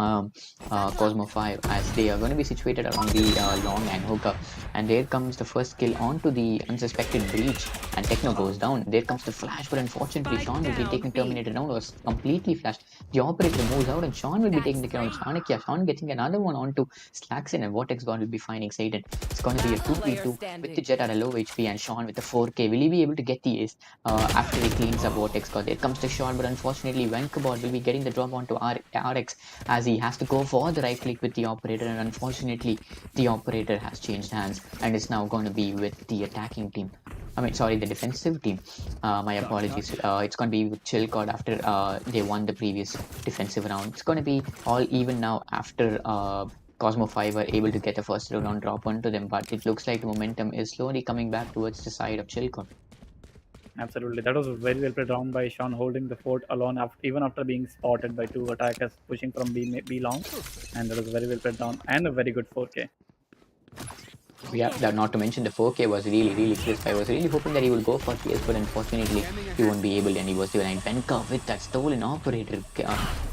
Cosmo 5 as they are going to be situated around the long and hookah. And there comes the first kill onto the unsuspected breach, and Techno goes down. There comes the flash, but unfortunately, Sean will be taking Terminator down. Was completely flashed. The operator moves out, and Sean will be taking the kill on Chanakya. Sean getting another one onto Slaxin, and Vortex God will be finding Satan. It's going to be a 2v2 with the Jet at a low HP, and Sean with the 4K. Will he be able to get the ace after he cleans up Vortex God? There comes the shot, but unfortunately, Vankabot will be getting the drop onto RX as he has to go for the right click with the operator, and unfortunately, the operator has changed hands and is now going to be with the attacking team. The defensive team. My apologies. It's going to be with Chilcot after they won the previous defensive round. It's going to be all even now after Cosmo 5 were able to get the first round drop onto them, but it looks like the momentum is slowly coming back towards the side of Chilcot. Absolutely, that was a very well played round by Sean, holding the fort alone even after being spotted by 2 attackers pushing from B long, and that was a very well played round and a very good 4K. Yeah, not to mention the 4K was really crisp. I was really hoping that he would go for PS, but unfortunately he won't be able, and he was behind Benka with that stolen operator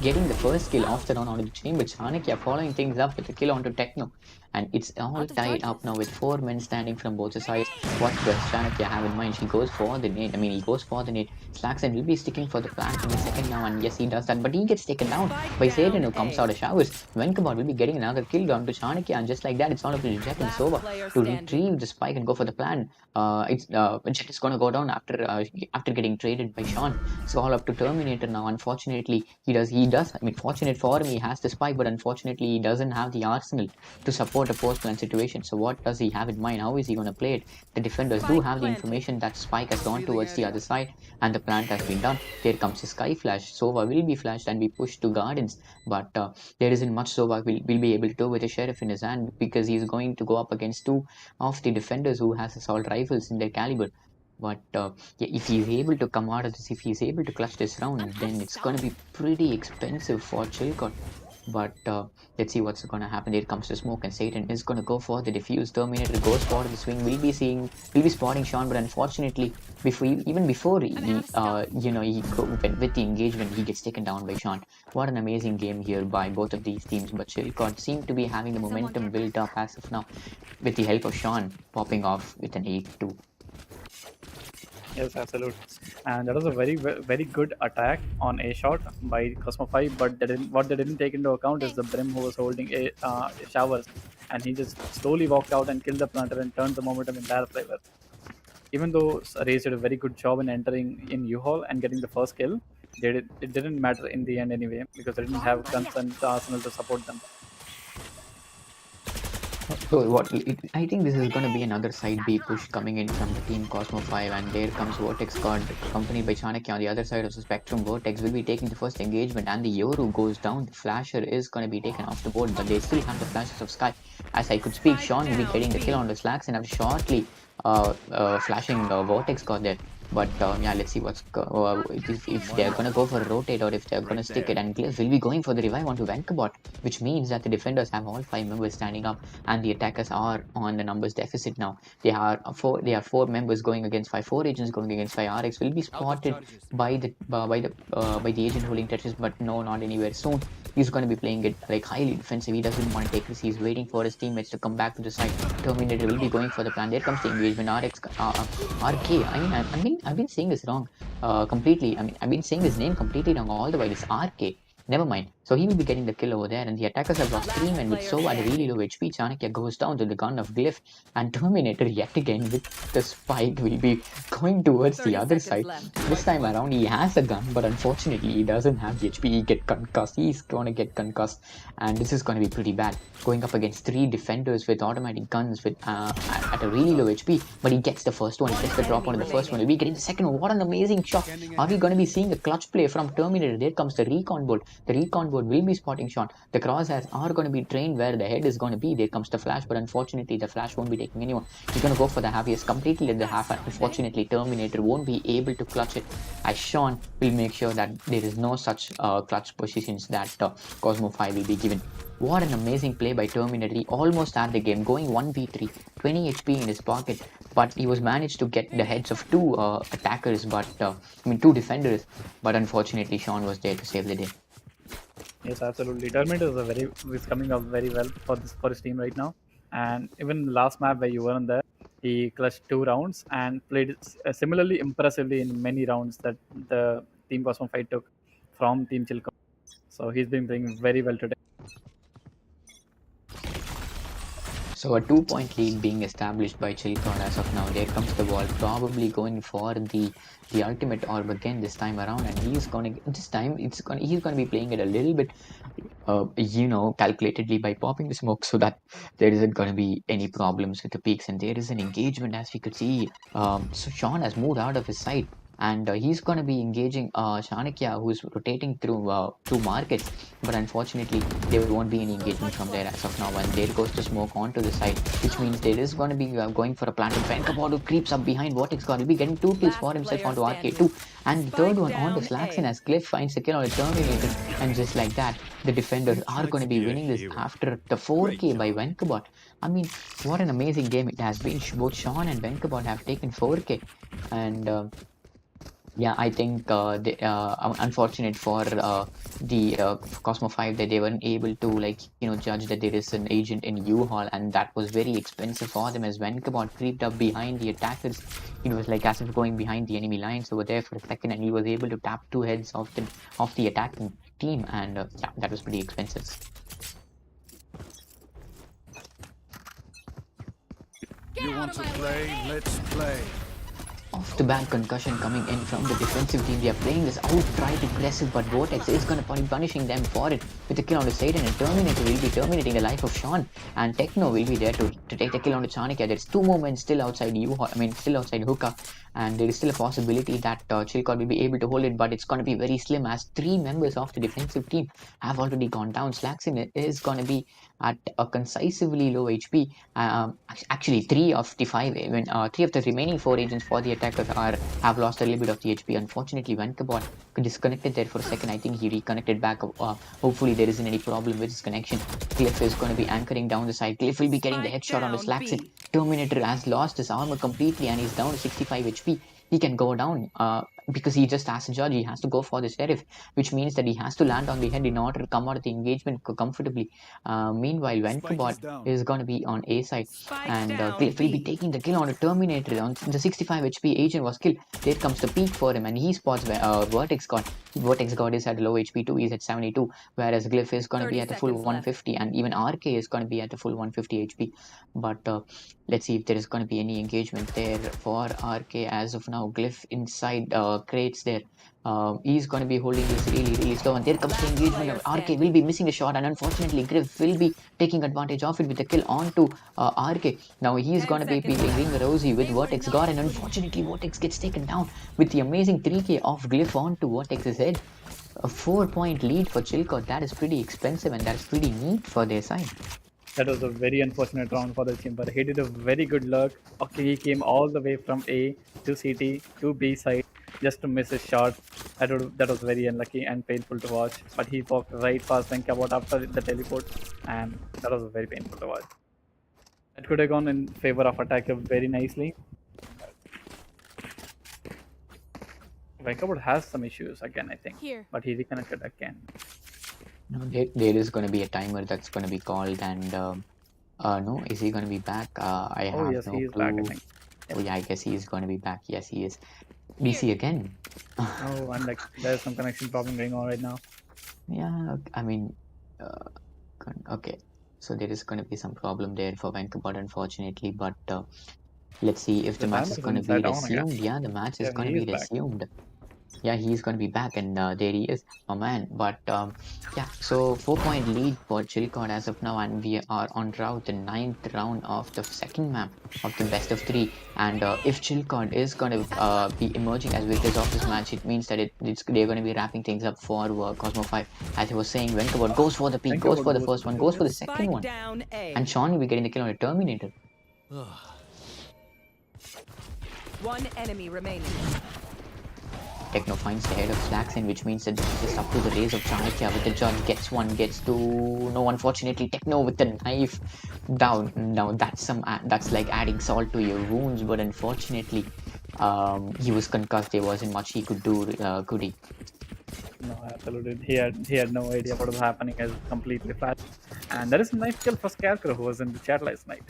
getting the first kill off the round onto the chain, but Chanakya following things up with a kill onto Techno. And it's all tied up now with 4 men standing from both sides. What does Chanakya have in mind? She goes for the nade. He goes for the nade. Slaxon will be sticking for the plant in a second now, and yes, he does that, but he gets taken down by Satan, who comes out of showers. Venkabot will be getting another kill down to Chanakya, and just like that, it's all up to Jet and Sova to retrieve the spike and go for the plan. Jet is going to go down after getting traded by Sean. It's all up to Terminator now. Unfortunately, he does. Fortunate for him, he has the spike, but unfortunately, he doesn't have the arsenal to support a post-plan situation. So what does he have in mind? How is he going to play it? The defenders do have the information that spike has gone towards the other side and the plant has been done. There comes a sky flash. Sova will be flashed and be pushed to gardens, but there isn't much Sova will be able to do with a sheriff in his hand because he's going to go up against 2 of the defenders who has assault rifles in their caliber. But if he's able to come out of this, if he's able to clutch this round, then it's going to be pretty expensive for Chilcot. But let's see what's going to happen. There comes the smoke, and Satan is going to go for the diffuse. Terminator goes for the swing. We'll be spotting Sean, but unfortunately, before he went with the engagement, he gets taken down by Sean. What an amazing game here by both of these teams. But Chilcot seem to be having the momentum built up as of now, with the help of Sean popping off with an 8-2. Yes, absolutely. And that was a very good attack on A shot by Cosmo 5, but what they didn't take into account is the Brim who was holding a showers, and he just slowly walked out and killed the planter and turned the momentum in their favor. Even though Raze did a very good job in entering in U-Haul and getting the first kill, it didn't matter in the end anyway because they didn't have guns and the arsenal to support them. So I think this is going to be another side B push coming in from the team Cosmo 5, and there comes Vortex God accompanied by Chanakya on the other side of the spectrum. Vortex will be taking the first engagement, and the Yoru goes down. The flasher is going to be taken off the board, but they still have the flashes of Sky. As I could speak, Sean will be getting the kill on the slacks, and I'm shortly flashing Vortex God there. But yeah, let's see if they're gonna go for a rotate or if they're gonna stick it. And Glyph will be going for the revive onto Vankabot, which means that the defenders have all 5 members standing up, and the attackers are on the numbers deficit now. They are four members going against five, four agents going against five. RX will be spotted by the agent holding touches, but no, not anywhere soon. He's going to be playing it like highly defensive. He doesn't want to take risks. He's waiting for his teammates to come back to the side. Terminator will be going for the plan. There comes the engagement. RK. I've been saying this wrong completely. I've been saying his name completely wrong all the while. It's RK. Never mind. So he will be getting the kill over there, and the attackers have lost 3 men with so at a really low HP. Chanakya goes down to the gun of Glyph, and Terminator yet again with the spike will be going towards the other side. This time around he has a gun, but unfortunately he doesn't have the HP. He get concussed. He's gonna get concussed, and this is gonna be pretty bad. Going up against 3 defenders with automatic guns with at a really low HP, but he gets the first one. He gets the drop on the first one. He'll be getting the second one. What an amazing shot! Are we gonna be seeing a clutch play from Terminator? There comes the recon board. The recon board will be spotting Sean. The crosshairs are going to be trained where the head is going to be. There comes the flash, but unfortunately the flash won't be taking anyone. He's going to go for the heaviest completely at the half. Unfortunately, Terminator won't be able to clutch it, as Sean will make sure that there is no such clutch positions that Cosmo 5 will be given. What an amazing play by Terminator. He almost had the game, going 1v3, 20 HP in his pocket, but he was managed to get the heads of 2 attackers, but 2 defenders, but unfortunately Sean was there to save the day. Yes, absolutely. Terminator is coming up very well for his team right now. And even the last map where you weren't there, he clutched 2 rounds and played similarly impressively in many rounds that the Team Cosmo fight took from Team Chilcon. So he's been playing very well today. So a 2-point lead being established by Chilcon as of now. There comes the ball, probably going for the ultimate orb again this time around, and he's gonna be playing it a little bit calculatedly by popping the smoke so that there isn't gonna be any problems with the peaks. And there is an engagement, as we could see. So Sean has moved out of his side, and he's going to be engaging Chanakya, who's rotating through markets, but unfortunately there won't be any engagement from there as of now. And there goes the smoke onto the side, which means there is going to be going for a planted. Vankabot, who creeps up behind Vortex God, will be getting 2 kills for himself onto RK2, and the third one onto Slaxin as Cliff finds the kill on the Terminator. And just like that, the defenders are going to be winning this after the 4K by Vankabot. What an amazing game it has been. Both Sean and Vankabot have taken 4K, and yeah, I think unfortunate for the Cosmo 5 that they weren't able to judge that there is an agent in U-Haul, and that was very expensive for them as Vankabot creeped up behind the attackers. It was like as if going behind the enemy lines over there for a second, and he was able to tap 2 heads of the attacking team, and yeah, that was pretty expensive. You want to play? Let's play. Off the back concussion coming in from the defensive team. They are playing this outright aggressive, but Vortex is going to be punishing them for it with a kill on the side, and Terminator will be terminating the life of Sean, and Techno will be there to take the kill on the Chanakya. There's 2 more men still outside still outside Hookah, and there is still a possibility that Chilcot will be able to hold it, but it's going to be very slim as 3 members of the defensive team have already gone down. Slaxin is going to be at a concisely low HP. Actually, 3 of the 5, 3 of the remaining 4 agents for the attackers have lost a little bit of the HP. Unfortunately, Vankabot disconnected there for a second. I think he reconnected back. Hopefully, there isn't any problem with his connection. Cliff is going to be anchoring down the side. Cliff will be getting the headshot on the Slaxin. Terminator has lost his armor completely, and he's down to 65 HP. He can go down because he just has to judge. He has to go for the sheriff, which means that he has to land on the head in order to come out of the engagement comfortably. Meanwhile, Vankabot is going to be on A side, and Cliff will be taking the kill on the Terminator. On the 65 HP agent was killed. There comes the peak for him, and he spots Vortex God. Vortex God is at low HP too. He's at 72, whereas Glyph is going to be at the full 150, and even RK is going to be at the full 150 HP. But let's see if there is going to be any engagement there for RK as of now. Glyph inside crates there. He's going to be holding this really slow, and there comes the engagement. RK will be missing a shot, and unfortunately Griff will be taking advantage of it with the kill onto RK. Now he's going to be being rosy with Vortex God, and unfortunately Vortex gets taken down with the amazing 3K of Glyph onto Vortex's head. A 4-point lead for Chilcot. That is pretty expensive, and that is pretty neat for their side. That was a very unfortunate round for the team, but he did a very good luck. Okay, he came all the way from A to CT to B side just to miss his shot. That was very unlucky and painful to watch. But he walked right past Venkabot after the teleport, and that was very painful to watch. That could have gone in favor of attacker very nicely. Venkabot has some issues again, I think, Here. but he reconnected again. No, there is going to be a timer that's going to be called, and no, is he going to be back? I Oh have yes, no he is clue. back, I think. Oh yeah, I guess he is going to be back. Yes, he is. DC again. Oh, and like there's some connection problem going on right now. Yeah, I mean, okay. So there is going to be some problem there for Vancouver, unfortunately. But let's see if the match timer is is going to be inside on again. resumed. Yeah, the match is Yeah, going to he be is back. resumed. Yeah, he's going to be back, and there he is, my man. But yeah, so 4-point lead for Chilcott as of now, and we are on route the 9th round of the second map of the best of 3. And if Chilcott is going to be emerging as victors of this match, it means that they're going to be wrapping things up for Cosmo 5. As I was saying, Vancouver goes for the peak, goes Venkabot for the goes first for one, the goes for the kill. second Spike one, down A. and Sean will be getting the kill on a Terminator. One enemy remaining. Techno finds the head of Slaxin, which means that this is up to the race of Chanakya with the judge. Gets one, gets two. No, unfortunately, Techno with the knife down. Now that's like adding salt to your wounds. But unfortunately, he was concussed. There wasn't much he could do. Could he? No, absolutely. He had no idea what was happening. As completely flat. And there is a knife kill for Scarecrow who was in the chat last night.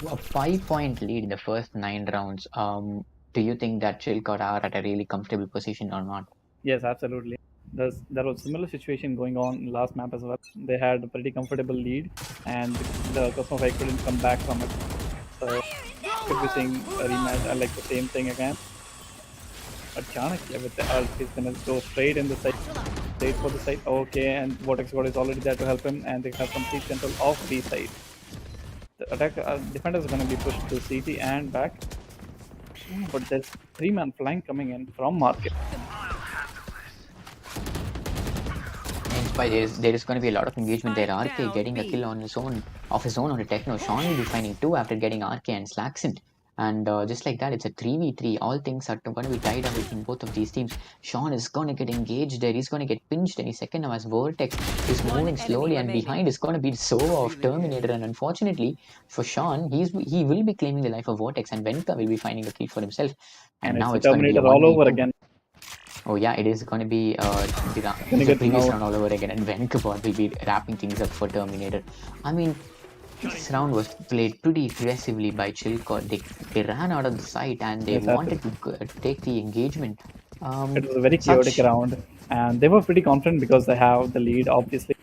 A 5-point lead in the first 9 rounds. Do you think that Chilcott are at a really comfortable position or not? Yes, absolutely. There was similar situation going on in last map as well. They had a pretty comfortable lead, and the Cosmo Fight couldn't come back from it. So could be seeing a rematch. I like the same thing again. But Chanakya with the ult, he's gonna go straight in the side, straight for the side. Okay, and Vortex God is already there to help him, and they have complete control of B side. The attack defenders are gonna be pushed to CT and back. But there's 3-man flank coming in from market. Hence why there is going to be a lot of engagement there. Spike RK down getting a B. kill on his own, of his own on the Techno. Sean will be finding 2 after getting RK and Slaxin. And just like that, it's a 3v3. All things are going to be tied up between both of these teams. Sean is going to get engaged there. He's going to get pinched any second now as Vortex is moving slowly, and behind is going to be the Sova of Terminator. And unfortunately for Sean, he will be claiming the life of Vortex, and Venka will be finding a kill for himself. And And now it's a it's going to be a Terminator all over 1v2. again. Oh yeah, it is going to be Gonna the get previous now. round all over again, and Vancouver will be wrapping things up for Terminator. I mean, this round was played pretty aggressively by Chilcott. They ran out of the site and they Yes, wanted to take the engagement. It was a very chaotic round, and they were pretty confident because they have the lead, obviously.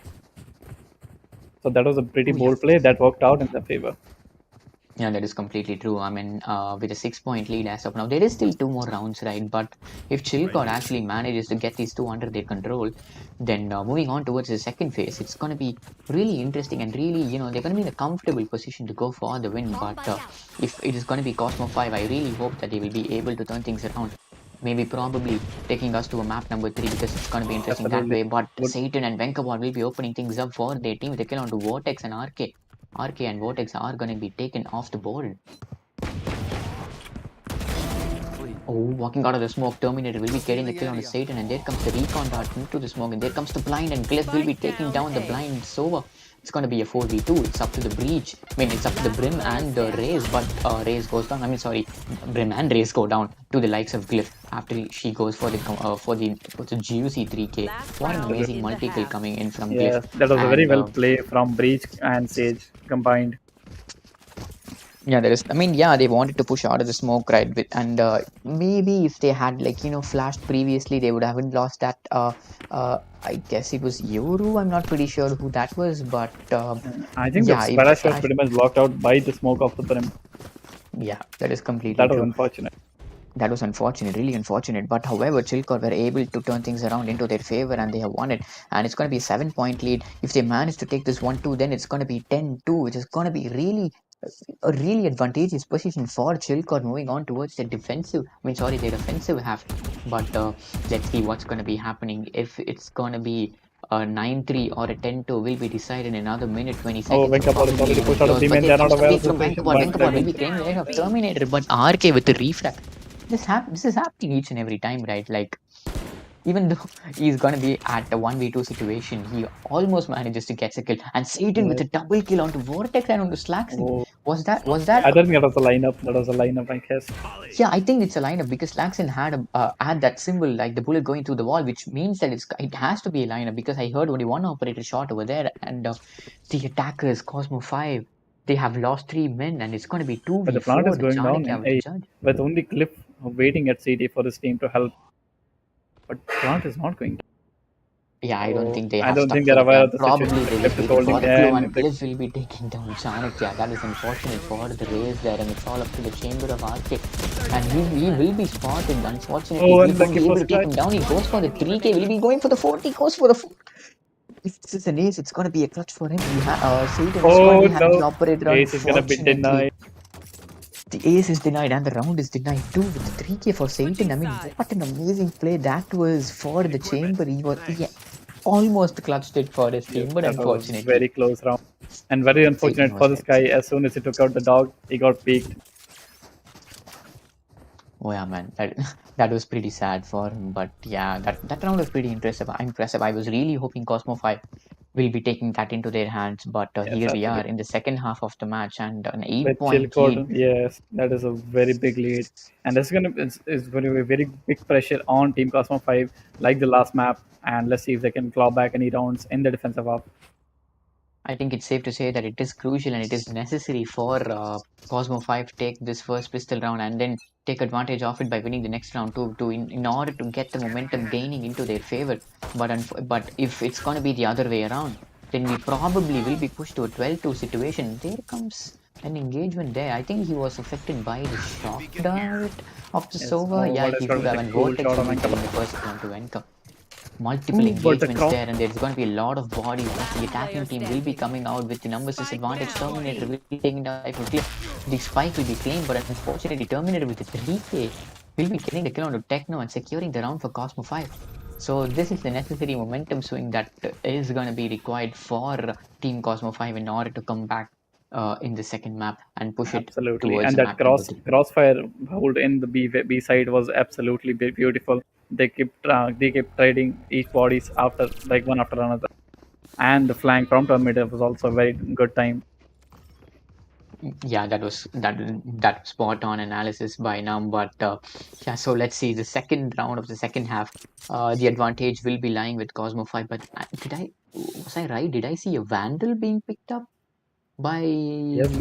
So that was a pretty Oh, yeah. bold play that worked out in their favor. Yeah, that is completely true. I mean, with a 6-point lead as of now, there is still 2 more rounds, right? But if Chilcott actually manages to get these 2 under their control, then moving on towards the second phase, it's going to be really interesting and really, they're going to be in a comfortable position to go for the win. But if it is going to be Cosmo 5, I really hope that they will be able to turn things around. Maybe probably taking us to a map number 3 because it's going to be interesting that way. But Satan and Vancouver will be opening things up for their team with a kill onto Vortex and RK. RK and Vortex are going to be taken off the board. Oh, walking out of the smoke, Terminator will be getting the kill on the Satan, and there comes the recon dart into the smoke, and there comes the blind, and Glyph will be taking down the blind. So it's going to be a 4v2. It's up to the breach. I mean, it's up to the Brim and the Raze, but Raze goes down. I mean, sorry, Brim and Raze go down to the likes of Glyph after she goes for the juicy 3k. What an amazing multi-kill coming in from Glyph. Yes, that was a very well play from Breach and Sage combined. Yeah, they wanted to push out of the smoke, right? And maybe if they had flashed previously, they would haven't lost that. I guess it was Yoru. I'm not pretty sure who that was, but I think the splash was pretty much blocked out by the smoke of the Brim. Yeah, that is completely That was true. unfortunate. That was unfortunate, really unfortunate. But however, Chilcott were able to turn things around into their favor, and they have won it. And it's going to be a 7-point lead. If they manage to take this 1-2, then it's going to be 10-2, which is going to be a really advantageous position for Chilcott moving on towards their offensive half. But let's see what's going to be happening. If it's going to be a 9-3 or a 10-2 will be decided in another minute 20 Oh, seconds or Venkapur is probably already even pushed out of close. the But main. They there are not comes the aware pick of the from situation, Venkapur. but Venkapur will again, be claiming they have terminated. But RK with the refrag. This is happening each and every time, right? Like, even though he's gonna be at a 1v2 situation, he almost manages to get a kill. And Satan with yes. a double kill onto Vortex and onto Slaxin. Oh, Was that I don't think that was a lineup. That was a lineup, I guess. yeah, I think it's a lineup because Slaxin had that symbol like the bullet going through the wall, which means that it has to be a lineup because I heard only one operator shot over there, and the attackers Cosmo 5 they have lost 3 men, and it's going to be But the plant is 2v4. The going down Chanakya in with the A, judge. with only Cliff waiting at CT for his team to help. But plant is not going. Yeah, I don't So think they I have don't stuck think for they're the aware plan. of the situation. Probably The they're just Cliff is waiting for holding the clue, and and the Cliff will be taking down Chanakya. That is unfortunate for the race there, and it's all up to the chamber of RK. And he will be spotted. Unfortunately, oh, he unlucky won't be able first to take try. him down. He goes for the 3K. Will he be going for the 40? Goes for the 4. If this is an ace, it's going to be a clutch for him. Satan is going to Oh be having no, the operator. Ace is gonna be Unfortunately, denied. the ace is denied and the round is denied too with the 3K for Satan. I mean, what an amazing play that was for the chamber. He almost clutched it for his Yes, team, but that was unfortunately, very close round. And very Satan unfortunate was for this dead. guy. As soon as he took out the dog, he got peaked. Oh yeah, man, that that was pretty sad for him. But yeah, that round was pretty impressive. Impressive. I was really hoping Cosmo 5 will be taking that into their hands, but Yes, here we are absolutely. in the second half of the match and an eight With chill point lead. code, yes, that is a very big lead. And it's going to be very big pressure on Team Cosmo 5, like the last map. And let's see if they can claw back any rounds in the defensive half. I think it's safe to say that it is crucial and it is necessary for Cosmo 5 to take this first pistol round and then take advantage of it by winning the next round too, in order to get the momentum gaining into their favor. But if it's going to be the other way around, then we probably will be pushed to a 12-2 situation. There comes an engagement there. I think he was affected by the shock dart of the Yes. Sova. Oh, Yeah, what a he shot would with have, a and cool Vortex shot will of be killing Ankle. the first one to Enka. Multiple Ooh, but the engagements cross. there, and there's going to be a lot of bodies as the Last attacking player team will be standing. coming out with the numbers Spike disadvantage. down. Terminator will be taking down Life of Cliff. The spike will be claimed, but unfortunately, Terminator with the 3K will be getting the kill on to Techno and securing the round for Cosmo 5. So, this is the necessary momentum swing that is going to be required for Team Cosmo 5 in order to come back in the second map and push it Absolutely, towards and the that map number 3. crossfire hold in the B side was absolutely beautiful. They kept trading each bodies after like one after another, and the flank from Terminator was also a very good time. Yeah, that spot on analysis by now. But yeah, so let's see the second round of the second half. The advantage will be lying with Cosmo 5. But was I right? Did I see a Vandal being picked up by? Yes.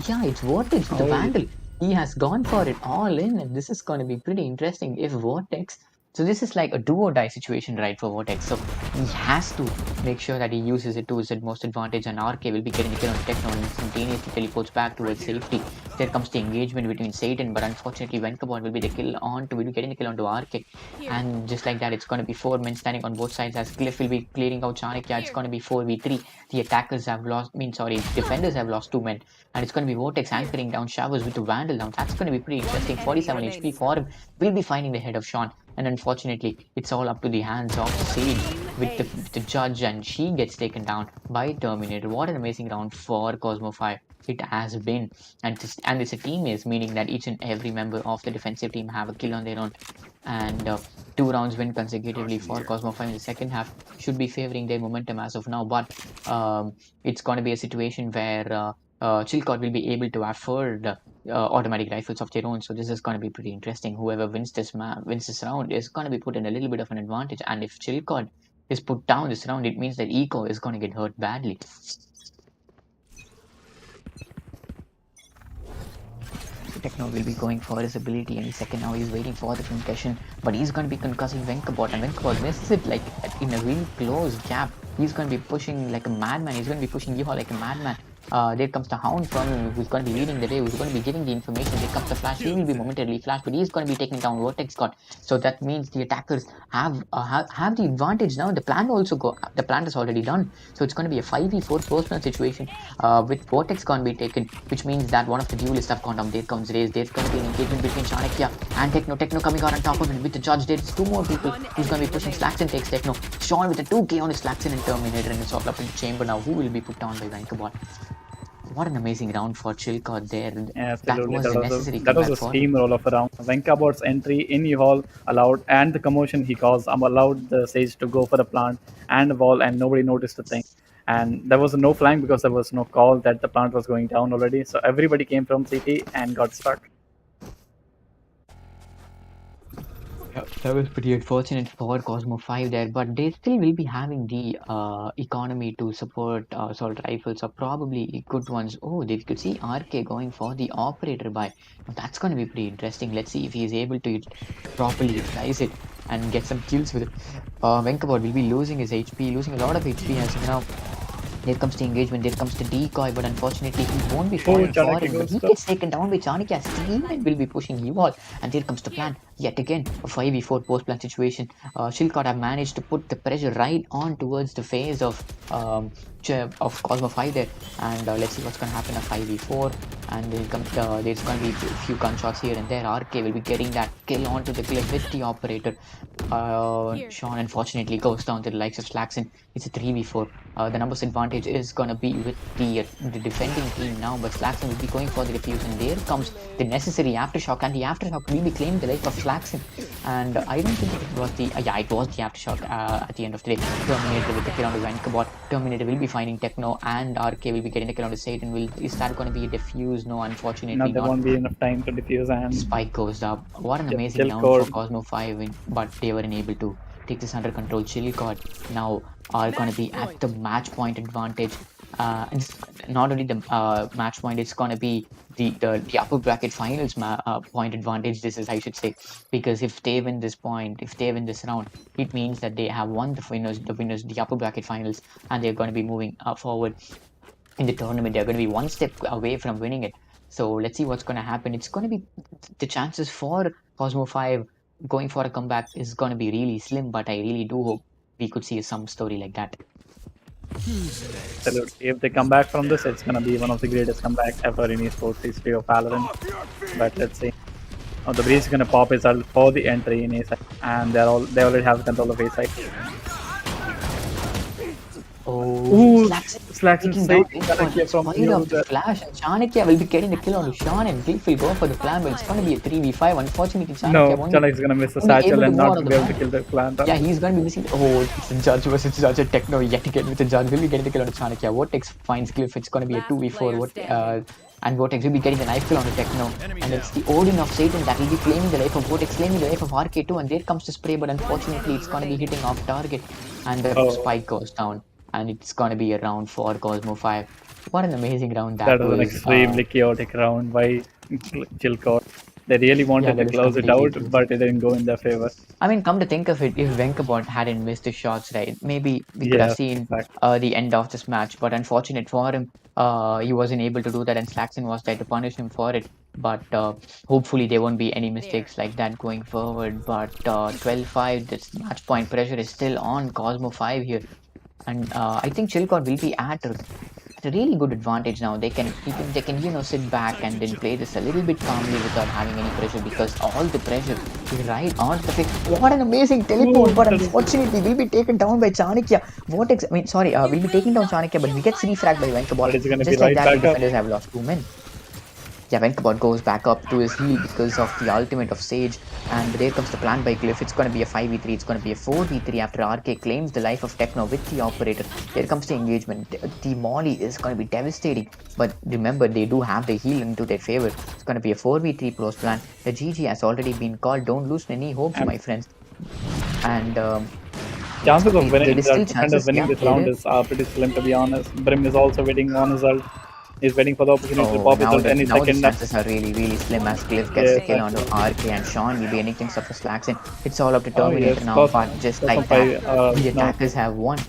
Yeah, it's Vortex with the Oh, yes. Vandal. He has gone for it all in, and this is going to be pretty interesting if Vortex. So this is like a do or die situation, right, for Vortex. So he has to make sure that he uses it to his most advantage, and RK will be getting the kill on Techno and instantaneously teleports back towards safety. There comes the engagement between Satan, but unfortunately Venkabon will be getting the kill onto RK. And just like that, it's going to be 4 men standing on both sides as Cliff will be clearing out Chanakya. It's going to be 4v3. The attackers have lost, defenders have lost 2 men. And it's going to be Vortex anchoring down Showers with the Vandal. Now that's going to be pretty interesting. 47 HP for him. Will be finding the head of Sean. And unfortunately, it's all up to the hands of Sage with the judge, and she gets taken down by Terminator. What an amazing round for Cosmo 5 it has been. And it's a team is meaning that each and every member of the defensive team have a kill on their own. And 2 rounds win consecutively for Cosmo 5 in the second half should be favoring their momentum as of now. But it's going to be a situation where Chilcott will be able to afford automatic rifles of their own. So this is going to be pretty interesting. Whoever wins this round is going to be put in a little bit of an advantage. And if Chilcott is put down this round, it means that Eco is going to get hurt badly. Techno will be going for his ability any second now. He's waiting for the concussion, but he's going to be concussing Venkabot, and Venkabot misses it like in a really close gap. He's going to be pushing like a madman. He's going to be pushing Yeehaw like a madman. There comes the Hound from him, who's going to be leading the way, who's going to be giving the information. There comes the Flash. He will be momentarily flashed, but he's going to be taking down Vortex God. So that means the attackers have the advantage now. The plant is already done. So it's going to be a 5v4 personal situation with Vortex going to be taken, which means that one of the duelists have gone down. There comes Raze. There's going to be an engagement between Chanakya and Techno. Techno coming out on top of it with the judge. There's two more people who's going to be pushing. Slaxon takes Techno. Sean with a 2k on his Slaxon and Terminator, and it's all up in the chamber now. Who will be put down by Vankabot? What an amazing round for Chilcott there. Absolutely, That was a necessary that was comeback a for him. steamroll of a round. Venkabot's entry in U-Hall allowed, and the commotion he caused allowed the Sage to go for the plant and the wall, and nobody noticed a thing. And there was no flank because there was no call that the plant was going down already. So everybody came from CT and got stuck. That was pretty unfortunate for Cosmo 5 there, but they still will be having the economy to support assault rifles or probably good ones. Oh, they could see RK going for the operator buy. Now, that's going to be pretty interesting. Let's see if he is able to properly utilize it and get some kills with it. Venkabot will be losing his HP, losing a lot of HP as of now. There comes the engagement, there comes the decoy, but unfortunately he won't be falling for Chanakya it. But goes he down. gets taken down by Chanakya. Steven will be pushing you all. And there comes the plan. Yet again, a 5v4 post-plan situation. Shilkot have managed to put the pressure right on towards the face of Cosmo 5 there. And let's see what's going to happen at 5v4. And there's going to be a few gunshots here and there. RK will be getting that kill onto the cliff with the operator. Sean unfortunately goes down to the likes of Slaxon. It's a 3v4. The numbers advantage is going to be with the defending team now, but Slaxon will be going for the defuse, and there comes the necessary aftershock, and the aftershock will be claiming the life of Slaxon. And I don't think it was the it was the aftershock at the end of the day. Terminator with the kill on the Vankabot. Terminator will be finding Techno, and RK will be getting the kill on the Satan. Is that going to be a defuse? No, unfortunately Now there not. won't be enough time to defuse, and Spike goes up. What an amazing kill round code. for Cosmo 5, but they were unable to take this under control. Chillicott now are going to be at the match point advantage. And it's not only the match point, it's going to be the upper bracket finals point advantage. This is, I should say, because if they win this point, if they win this round, it means that they have won the upper bracket finals, and they're going to be moving forward in the tournament. They're going to be one step away from winning it. So let's see what's going to happen. It's going to be the chances for Cosmo 5 going for a comeback is going to be really slim, but I really do hope we could see some story like that. Absolutely. If they come back from this, it's gonna be one of the greatest comebacks ever in esports history of Valorant. But let's see. Oh, the Breeze is gonna pop his ult for the entry in A side, and they already have control of A side. Oh, Slaxon saving Chanakya from Spite of the flash, and Chanakya will be getting the kill on Sean, and Cliff will go for the plan, but it's going to be a 3v5. Unfortunately, No, Chanakya Chanakya is gonna miss the satchel and not be able to kill the plant. Yeah, he's going to be missing. Oh, it's the judge versus judge at Techno yet again with the judge. Will be getting the kill on Chanakya. Vortex finds Cliff. It's going to be a 2v4. And Vortex will be getting the knife kill on the Techno. And it's the Odin of Satan that will be claiming the life of Vortex, claiming the life of RK2. And there comes the spray, but unfortunately, it's going to be hitting off target. And the spike goes down. And it's going to be a round for Cosmo 5. What an amazing round that was. An extremely chaotic round by Chilcott. They really wanted to close it out, but it didn't go in their favor. I mean, come to think of it, if Venkabot hadn't missed the shots, right, maybe we could have seen the end of this match. But unfortunate for him, he wasn't able to do that, and Slaxon was there to punish him for it. But hopefully there won't be any mistakes like that going forward. But 12-5, this match point pressure is still on Cosmo 5 here. And I think Chilcott will be at a really good advantage now. They can sit back and then play this a little bit calmly without having any pressure, because all the pressure is right on the face. What an amazing teleport! But unfortunately, we'll be taken down by Chanakya. Vortex, we'll be taking down Chanakya, but we get refragged by Venkabot. Just like that, the defenders have lost 2 men. Yeah, Venkabot goes back up to his heel because of the ultimate of Sage, and there comes the plan by Glyph. It's going to be a 5v3, it's going to be a 4v3 after RK claims the life of Techno with the operator. There comes the engagement. The Molly is going to be devastating, but remember, they do have the heal into their favor. It's going to be a 4v3 close plan. The GG has already been called. Don't lose any hopes, my friends. And chances of winning this round is pretty slim, to be honest. Brim is also waiting on his ult. He's waiting for the opportunity to pop his ult any second. Now the chances are really, really slim as Cliff gets the kill onto RK, and Sean will be ending things up for Slaxon. It's all up to Terminator now, but just like that, the attackers have won.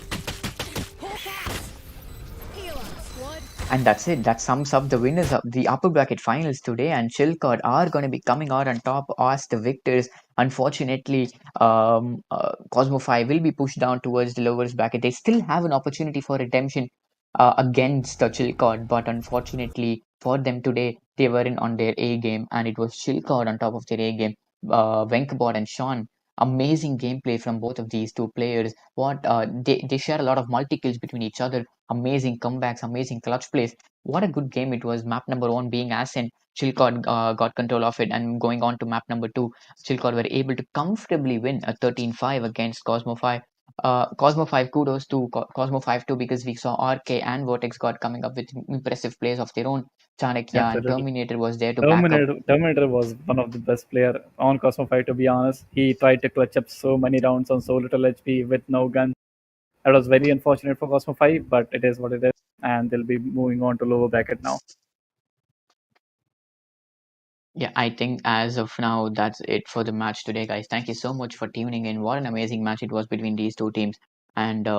And that's it. That sums up the winners of the upper bracket finals today. And Chilcott are going to be coming out on top as the victors. Unfortunately, Cosmo 5 will be pushed down towards the lowest bracket. They still have an opportunity for redemption against the Chilcott, but unfortunately for them today, they weren't on their A game, and it was Chilcott on top of their A game. Venkabot and Sean, amazing gameplay from both of these two players. They share a lot of multi kills between each other, amazing comebacks, amazing clutch plays. What a good game it was. Map number one being Ascent, Chilcott got control of it, and going on to map number two, Chilcott were able to comfortably win a 13-5 against Cosmo 5. Cosmo 5, kudos to Cosmo 5 too, because we saw RK and Vortex got coming up with impressive plays of their own. Chanakya and Absolutely. Terminator was there to back up. Terminator was one of the best player on Cosmo 5, to be honest. He tried to clutch up so many rounds on so little HP with no gun. That was very unfortunate for Cosmo 5, but it is what it is, and they'll be moving on to lower bracket now. Yeah, I think as of now, that's it for the match today, guys. Thank you so much for tuning in. What an amazing match it was between these two teams. And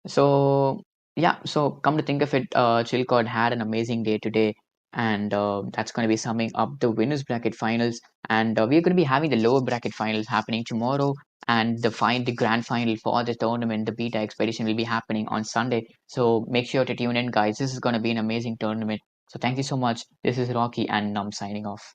so, yeah, so come to think of it, Chilcott had an amazing day today. And that's going to be summing up the winners bracket finals. And we're going to be having the lower bracket finals happening tomorrow. And the grand final for the tournament, the Beta Expedition, will be happening on Sunday. So make sure to tune in, guys. This is going to be an amazing tournament. So thank you so much. This is Rocky, and I'm signing off.